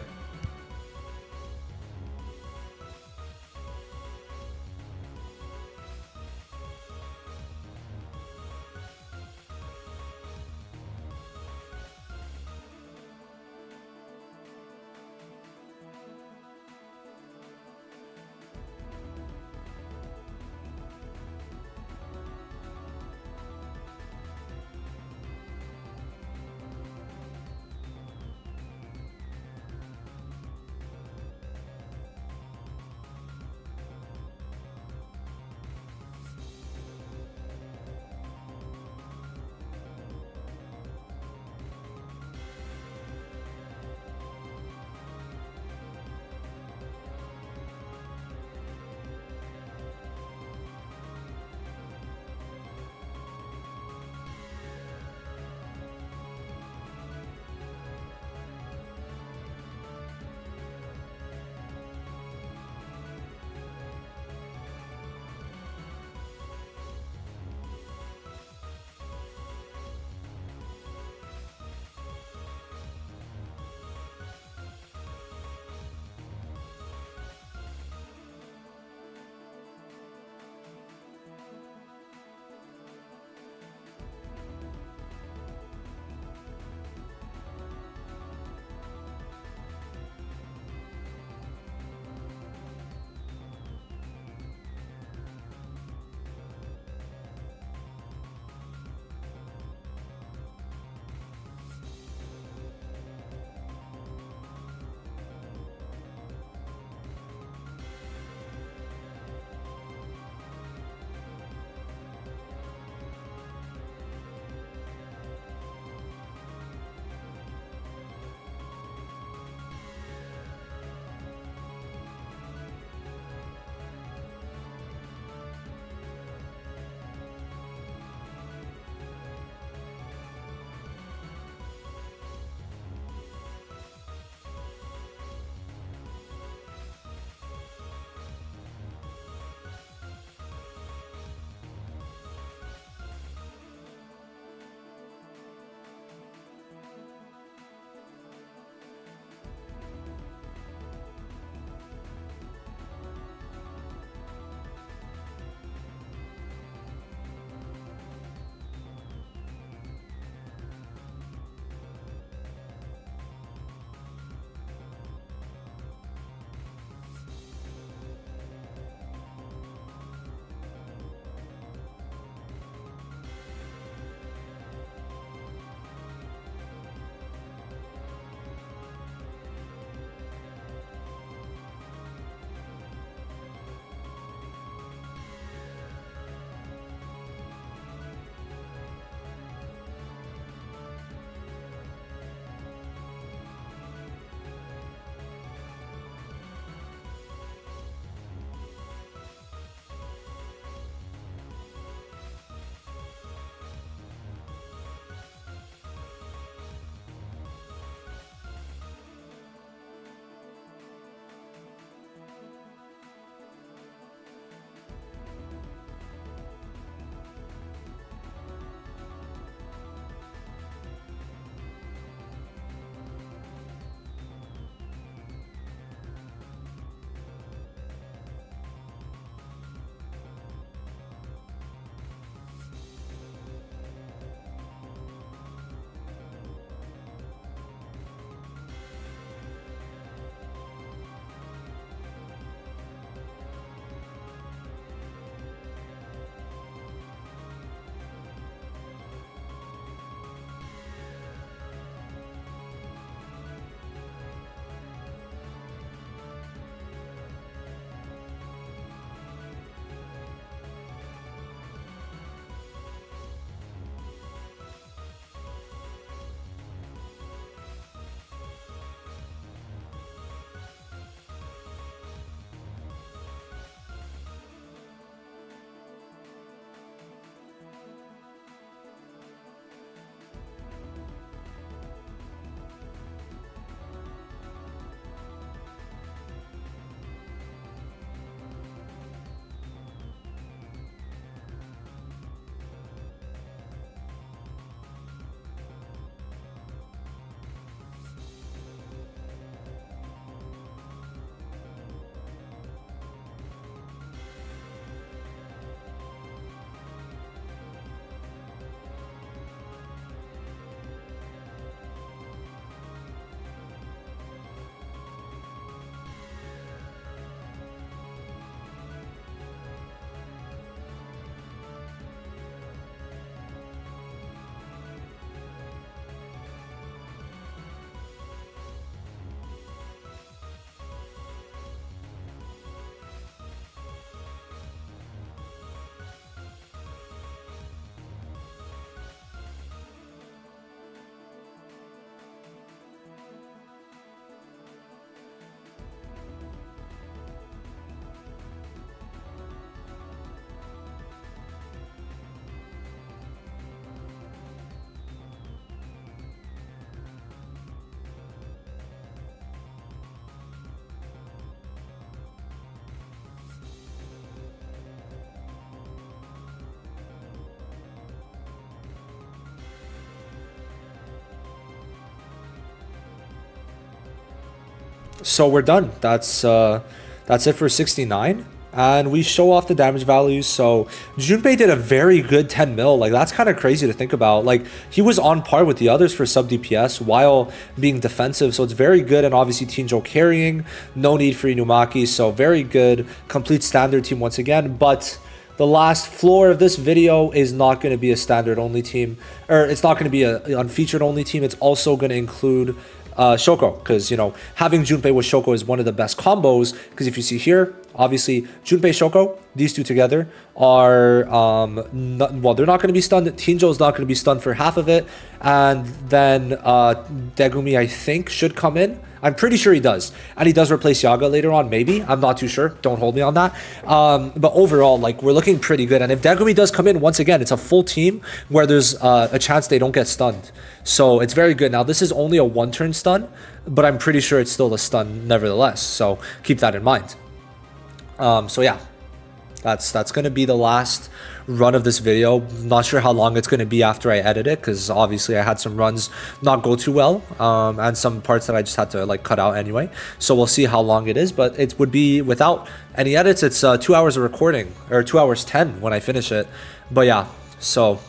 So we're done. That's it for 69. And we show off the damage values. So Junpei did a very good 10 mil. Like, that's kind of crazy to think about. Like, he was on par with the others for sub DPS while being defensive. So it's very good. And obviously Tinjo carrying. No need for Inumaki. So very good. Complete standard team once again. But the last floor of this video is not going to be a standard only team. Or it's not going to be a unfeatured only team. It's also going to include Shoko, because, you know, having Junpei with Shoko is one of the best combos, because if you see here, obviously Junpei Shoko, these two together are well, they're not going to be stunned. Tinjo's not going to be stunned for half of it, and then Degumi, I think, should come in. I'm pretty sure he does, and he does replace Yaga later on, maybe. I'm not too sure, don't hold me on that. But overall, like, we're looking pretty good, and if Degumi does come in, once again, it's a full team where there's a chance they don't get stunned. So it's very good. Now, this is only a one-turn stun, but I'm pretty sure it's still a stun nevertheless, so keep that in mind. So yeah, that's going to be the last run of this video. Not sure how long it's going to be after I edit it, because obviously I had some runs not go too well, and some parts that I just had to like cut out anyway. So we'll see how long it is, but it would be without any edits. It's 2 hours of recording, or 2 hours 10 when I finish it. But yeah, so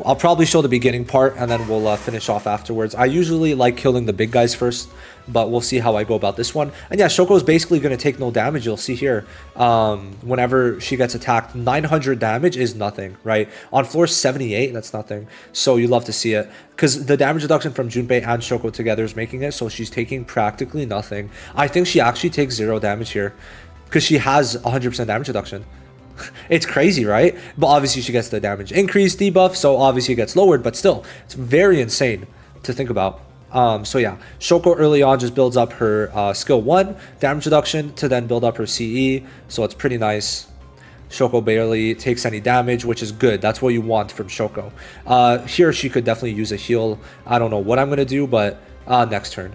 I'll probably show the beginning part and then we'll finish off afterwards. I usually like killing the big guys first, but we'll see how I go about this one. And yeah, Shoko is basically going to take no damage. You'll see here, whenever she gets attacked, 900 damage is nothing, right? On floor 78, that's nothing. So you love to see it, because the damage reduction from Junpei and Shoko together is making it so she's taking practically nothing. I think she actually takes 0 damage here, because she has 100% damage reduction. It's crazy, right? But obviously she gets the damage increase debuff, so obviously it gets lowered, but still, it's very insane to think about. So yeah, Shoko early on just builds up her skill 1 damage reduction to then build up her CE, so it's pretty nice. Shoko barely takes any damage, which is good. That's what you want from Shoko. Here she could definitely use a heal. I don't know what I'm gonna do, but next turn.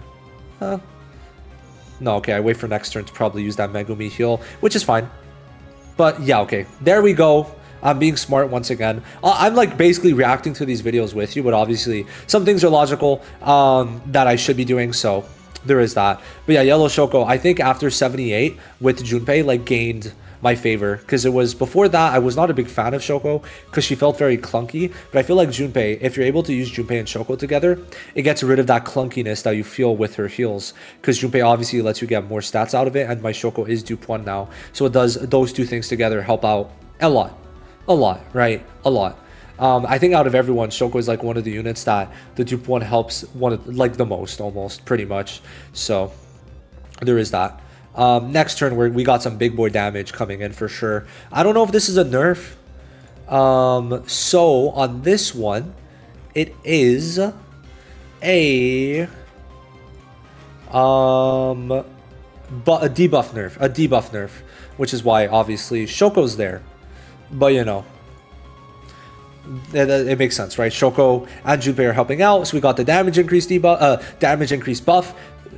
No, okay, I wait for next turn to probably use that Megumi heal, which is fine. But yeah, okay, there we go. I'm being smart once again. I'm like basically reacting to these videos with you, but obviously some things are logical that I should be doing, so there is that. But yeah, Yellow Shoko, I think after 78 with Junpei, like, gained my favor, because it was before that I was not a big fan of Shoko because she felt very clunky. But I feel like Junpei, if you're able to use Junpei and Shoko together, it gets rid of that clunkiness that you feel with her heals, because Junpei obviously lets you get more stats out of it, and my Shoko is dupe 1 now, so it does those two things together help out a lot, right? A lot. I think out of everyone, Shoko is like one of the units that the dupe 1 helps like the most, almost, pretty much. So there is that. Next turn, we got some big boy damage coming in for sure. I don't know if this is a nerf. So on this one, it is a debuff nerf, which is why obviously Shoko's there. But you know, it makes sense, right? Shoko and Junpei are helping out, so we got the damage increase debuff, damage increase buff,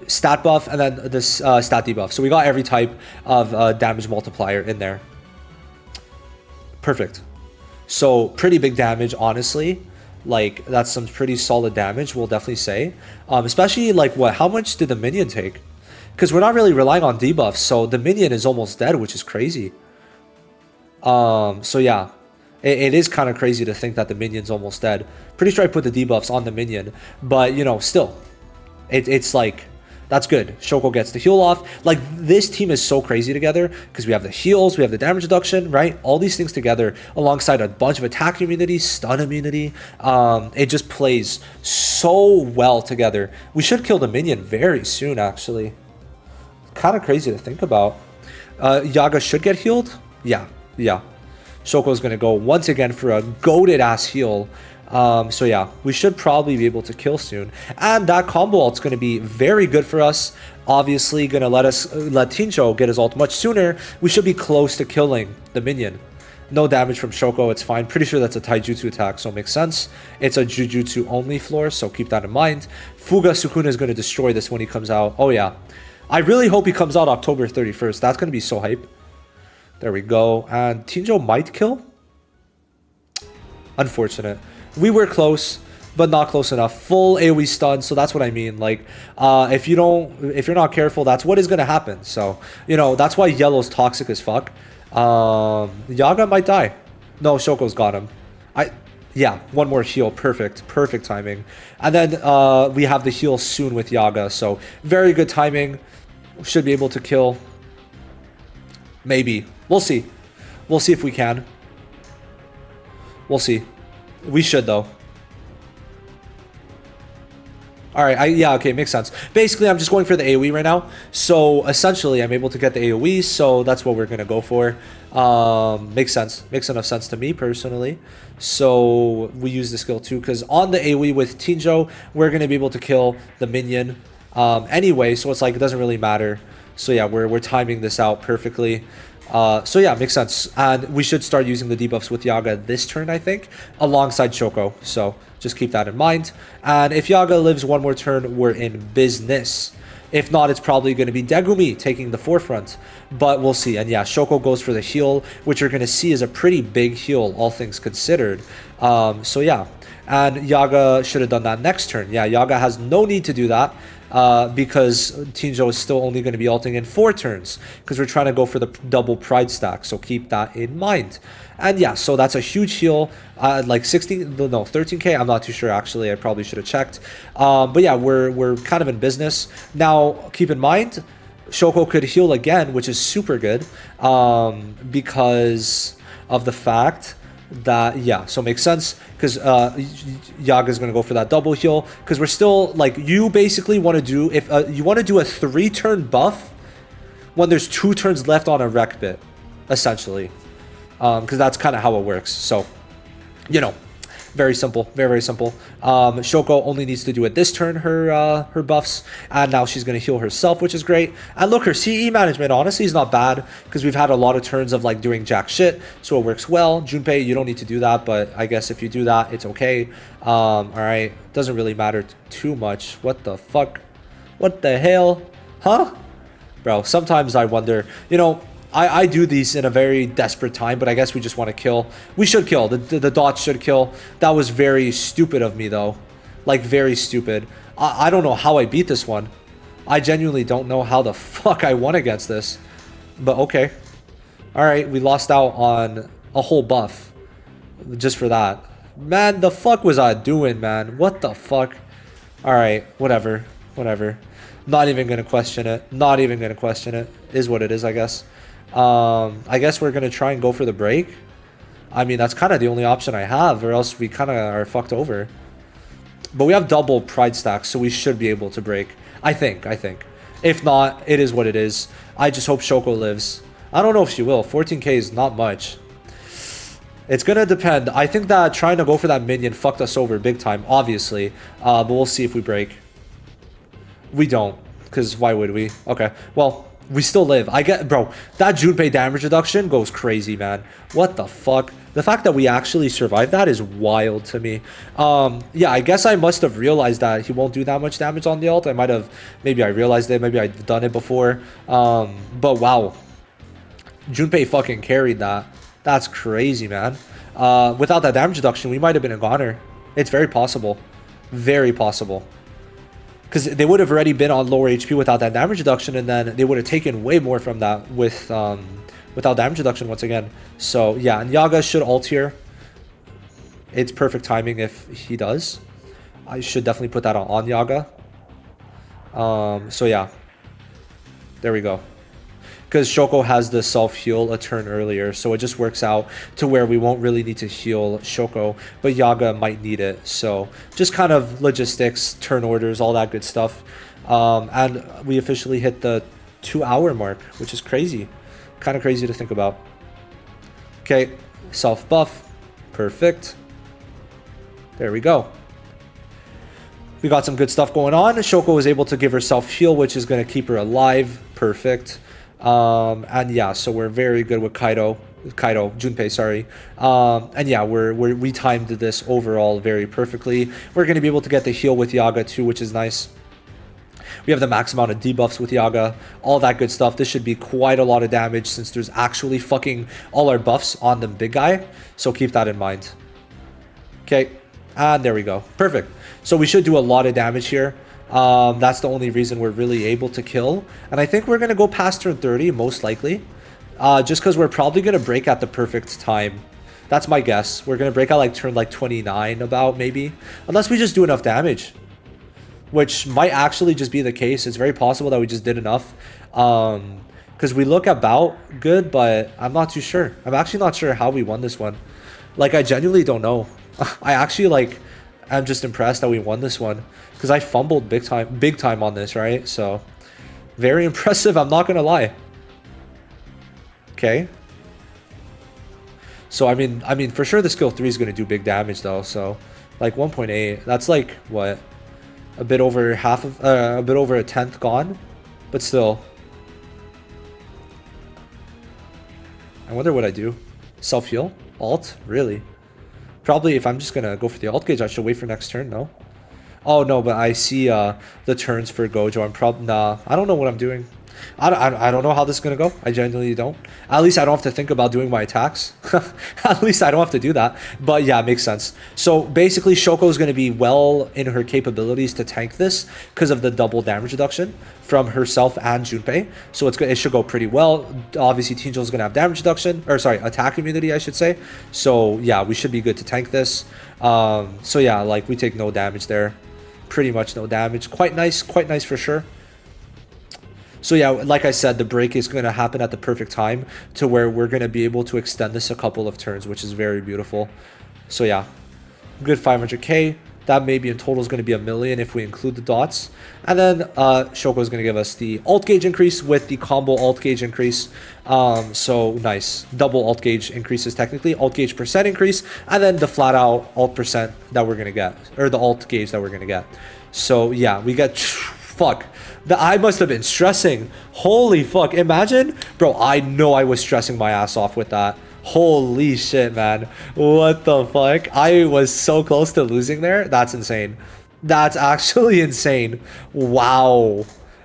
stat buff, and then this stat debuff. So we got every type of damage multiplier in there. Perfect. So pretty big damage, honestly. Like, that's some pretty solid damage, we'll definitely say. Especially like how much did the minion take? Because we're not really relying on debuffs, so the minion is almost dead, which is crazy. So yeah, it is kind of crazy to think that the minion's almost dead. Pretty sure I put the debuffs on the minion, but you know, still, it's like, that's good. Shoko gets the heal off. Like, this team is so crazy together, because we have the heals, we have the damage reduction, right? All these things together alongside a bunch of attack immunity, stun immunity. It just plays so well together. We should kill the minion very soon, actually. Kind of crazy to think about. Yaga should get healed. Yeah. Shoko's gonna go once again for a goated ass heal. So yeah, we should probably be able to kill soon, and that combo ult's gonna be very good for us. Obviously gonna let Tinjo get his ult much sooner. We should be close to killing the minion. No damage from Shoko, it's fine. Pretty sure that's a taijutsu attack, so it makes sense. It's a jujutsu only floor, so keep that in mind. Fuga Sukuna is gonna destroy this when he comes out. Oh yeah, I really hope he comes out October 31st. That's gonna be so hype. There we go. And Tinjo might kill. Unfortunate. We were close. but not close enough. Full AoE stun, so that's what I mean. Like, if you're not careful, that's what is gonna happen. So, you know, that's why yellow's toxic as fuck. Yaga might die. No, Shoko's got him. Yeah, one more heal. Perfect. Perfect timing. And then we have the heal soon with Yaga. So very good timing. Should be able to kill. Maybe. We'll see. We'll see if we can. We'll see. We should, though. Alright, yeah, okay, makes sense. Basically, I'm just going for the AoE right now. So, essentially, I'm able to get the AoE, so that's what we're going to go for. Makes sense. Makes enough sense to me, personally. So, we use the skill too, because on the AoE with Tinjo, we're going to be able to kill the minion anyway, so it's like, it doesn't really matter. So, yeah, we're timing this out perfectly. So yeah, makes sense. And we should start using the debuffs with Yaga this turn, I think, alongside Shoko. So just keep that in mind. And if Yaga lives one more turn, we're in business. If not, it's probably going to be Degumi taking the forefront. But we'll see. And yeah, Shoko goes for the heal, which you're going to see is a pretty big heal, all things considered. So yeah. And Yaga should have done that next turn. Yeah, Yaga has no need to do that. Because Tinjo is still only going to be ulting in 4 turns because we're trying to go for the double pride stack, so keep that in mind. And yeah, so that's a huge heal, like 13k, I'm not too sure actually, I probably should have checked. But yeah, we're kind of in business. Now, keep in mind, Shoko could heal again, which is super good, because of the fact that, yeah, so it makes sense because Yaga's gonna go for that double heal because we're still like, you basically want to do, if you want to do a 3-turn buff when there's 2 turns left on a rec bit, essentially, because that's kind of how it works. So, you know, very simple, very, very simple. Shoko only needs to do it this turn, her buffs, and now she's going to heal herself, which is great. And look, her CE management honestly is not bad because we've had a lot of turns of like doing jack shit, so it works well. Junpei, you don't need to do that, but I guess if you do that, it's okay. All right, doesn't really matter too much. What the fuck? What the hell? Huh? Bro, sometimes I wonder, you know, I do these in a very desperate time, but I guess we just want to kill. We should kill. The dot should kill. That was very stupid of me, though. Like, very stupid. I don't know how I beat this one. I genuinely don't know how the fuck I won against this. But okay. Alright, we lost out on a whole buff. Just for that. Man, the fuck was I doing, man? What the fuck? Alright, whatever. Whatever. Not even gonna question it. Not even gonna question it. Is what it is, I guess. I guess we're gonna try and go for the break. I mean, that's kind of the only option I have, or else we kind of are fucked over. But we have double pride stacks, so we should be able to break. I think. If not, it is what it is. I just hope Shoko lives. I don't know if she will. 14k is not much. It's gonna depend. I think that trying to go for that minion fucked us over big time, obviously. But we'll see if we break. We don't, because why would we? Okay, well, we still live. I get, bro, that Junpei damage reduction goes crazy, man. What the fuck? The fact that we actually survived that is wild to me. Yeah, I guess I must have realized that he won't do that much damage on the ult. I might have, maybe I realized it, maybe I've done it before. But wow. Junpei fucking carried that. That's crazy, man. Without that damage reduction, we might have been a goner. It's very possible. Very possible. Because they would have already been on lower HP without that damage reduction, and then they would have taken way more from that with without damage reduction once again. So yeah, and Yaga should ult here. It's perfect timing if he does. I should definitely put that on Yaga. So yeah, there we go. Because Shoko has the self-heal a turn earlier, so it just works out to where we won't really need to heal Shoko, but Yaga might need it. So just kind of logistics, turn orders, all that good stuff. And we officially hit the 2-hour mark, which is crazy. Kind of crazy to think about. Okay, self-buff. Perfect. There we go. We got some good stuff going on. Shoko was able to give herself heal, which is going to keep her alive. Perfect. And yeah, so we're very good with Junpei, sorry. And yeah, we timed this overall very perfectly. We're going to be able to get the heal with Yaga too, which is nice. We have the max amount of debuffs with Yaga, all that good stuff. This should be quite a lot of damage since there's actually fucking all our buffs on the big guy. So keep that in mind. Okay, And there we go. Perfect. So we should do a lot of damage here. That's the only reason we're really able to kill. And I think we're going to go past turn 30, most likely. Just because we're probably going to break at the perfect time. That's my guess. We're going to break out like turn like 29 about, maybe. Unless we just do enough damage. Which might actually just be the case. It's very possible that we just did enough. Because we look about good, but I'm not too sure. I'm actually not sure how we won this one. Like, I genuinely don't know. I actually, like, I'm just impressed that we won this one. Because I fumbled big time on this, right? So, very impressive, I'm not going to lie. Okay. So, I mean, for sure the skill 3 is going to do big damage, though. So, like, 1.8. That's, like, what? A bit over half of... a bit over a tenth gone. But still. I wonder what I do. Self-heal? Alt? Really? Probably if I'm just going to go for the alt gauge, I should wait for next turn, no? Oh, no, but I see the turns for Gojo. I'm probably... Nah, I don't know what I'm doing. I don't know how this is going to go. I genuinely don't. At least I don't have to think about doing my attacks. At least I don't have to do that. But yeah, it makes sense. So basically, Shoko is going to be well in her capabilities to tank this because of the double damage reduction from herself and Junpei. So it should go pretty well. Obviously, Tinjo is going to have damage reduction. Or sorry, attack immunity, I should say. So yeah, we should be good to tank this. So yeah, like we take no damage there. Pretty much no damage. Quite nice for sure. So yeah, like I said, the break is going to happen at the perfect time to where we're going to be able to extend this a couple of turns, which is very beautiful. So yeah, good 500k. That maybe in total is going to be 1 million if we include the dots. And then Shoko is going to give us the alt gauge increase with the combo alt gauge increase. So nice. Double alt gauge increases technically. Alt gauge percent increase. And then the flat out alt percent that we're going to get. Or the alt gauge that we're going to get. So yeah, we get... Fuck. I must have been stressing. Holy fuck. Imagine. Bro, I know I was stressing my ass off with that. Holy shit, man. What the fuck? I was so close to losing there. That's insane. That's actually insane. Wow.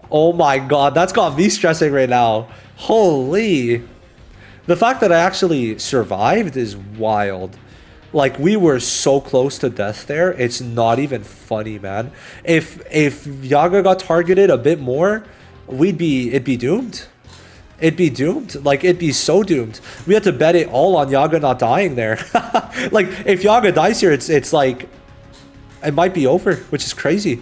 Oh my god. That's got me stressing right now. Holy. The fact that I actually survived is wild. Like, we were so close to death there. It's not even funny, man. If Yaga got targeted a bit more, it'd be doomed. It'd be doomed. Like, it'd be so doomed. We had to bet it all on Yaga not dying there. Like, if Yaga dies here, it's like... It might be over, which is crazy.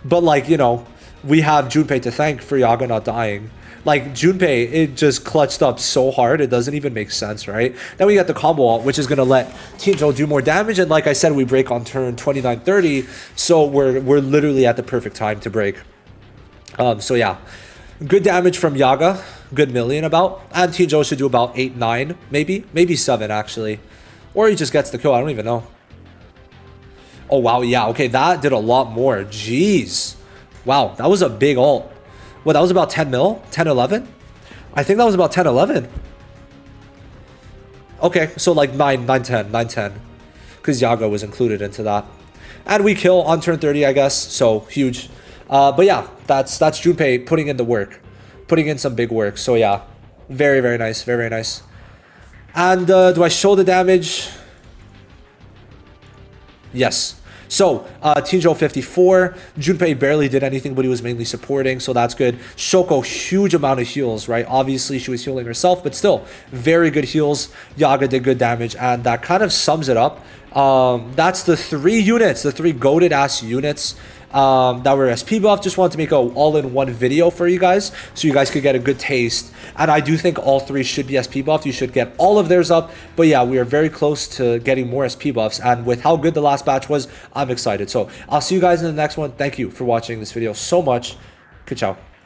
But, like, you know, we have Junpei to thank for Yaga not dying. Like, Junpei, it just clutched up so hard, it doesn't even make sense, right? Then we got the combo ult, which is going to let Tinjo do more damage. And like I said, we break on turn 29-30. So we're literally at the perfect time to break. So yeah, good damage from Yaga. Good million about. And Tinjo should do about 8, 9, maybe. Maybe 7, actually. Or he just gets the kill, I don't even know. Oh, wow, yeah, okay, that did a lot more. Jeez. Wow, that was a big ult. What, that was about 10 mil? 10, 11? I think that was about 10, 11. Okay, so like 9, 10. Because Yaga was included into that. And we kill on turn 30, I guess. So, huge. But yeah, that's Junpei putting in the work. Putting in some big work. So yeah, very, very nice. Very, very nice. And do I show the damage? Yes. So, Tinjo 54, Junpei barely did anything, but he was mainly supporting, so that's good. Shoko, huge amount of heals, right? Obviously, she was healing herself, but still, very good heals. Yaga did good damage, and that kind of sums it up. That's the 3 units, the 3 goated-ass units that were SP buff. Just wanted to make an all-in-one video for you guys, so you guys could get a good taste. And I do think all 3 should be SP buffed. You should get all of theirs up. But yeah, we are very close to getting more SP buffs. And with how good the last batch was, I'm excited. So I'll see you guys in the next one. Thank you for watching this video so much. Good ciao.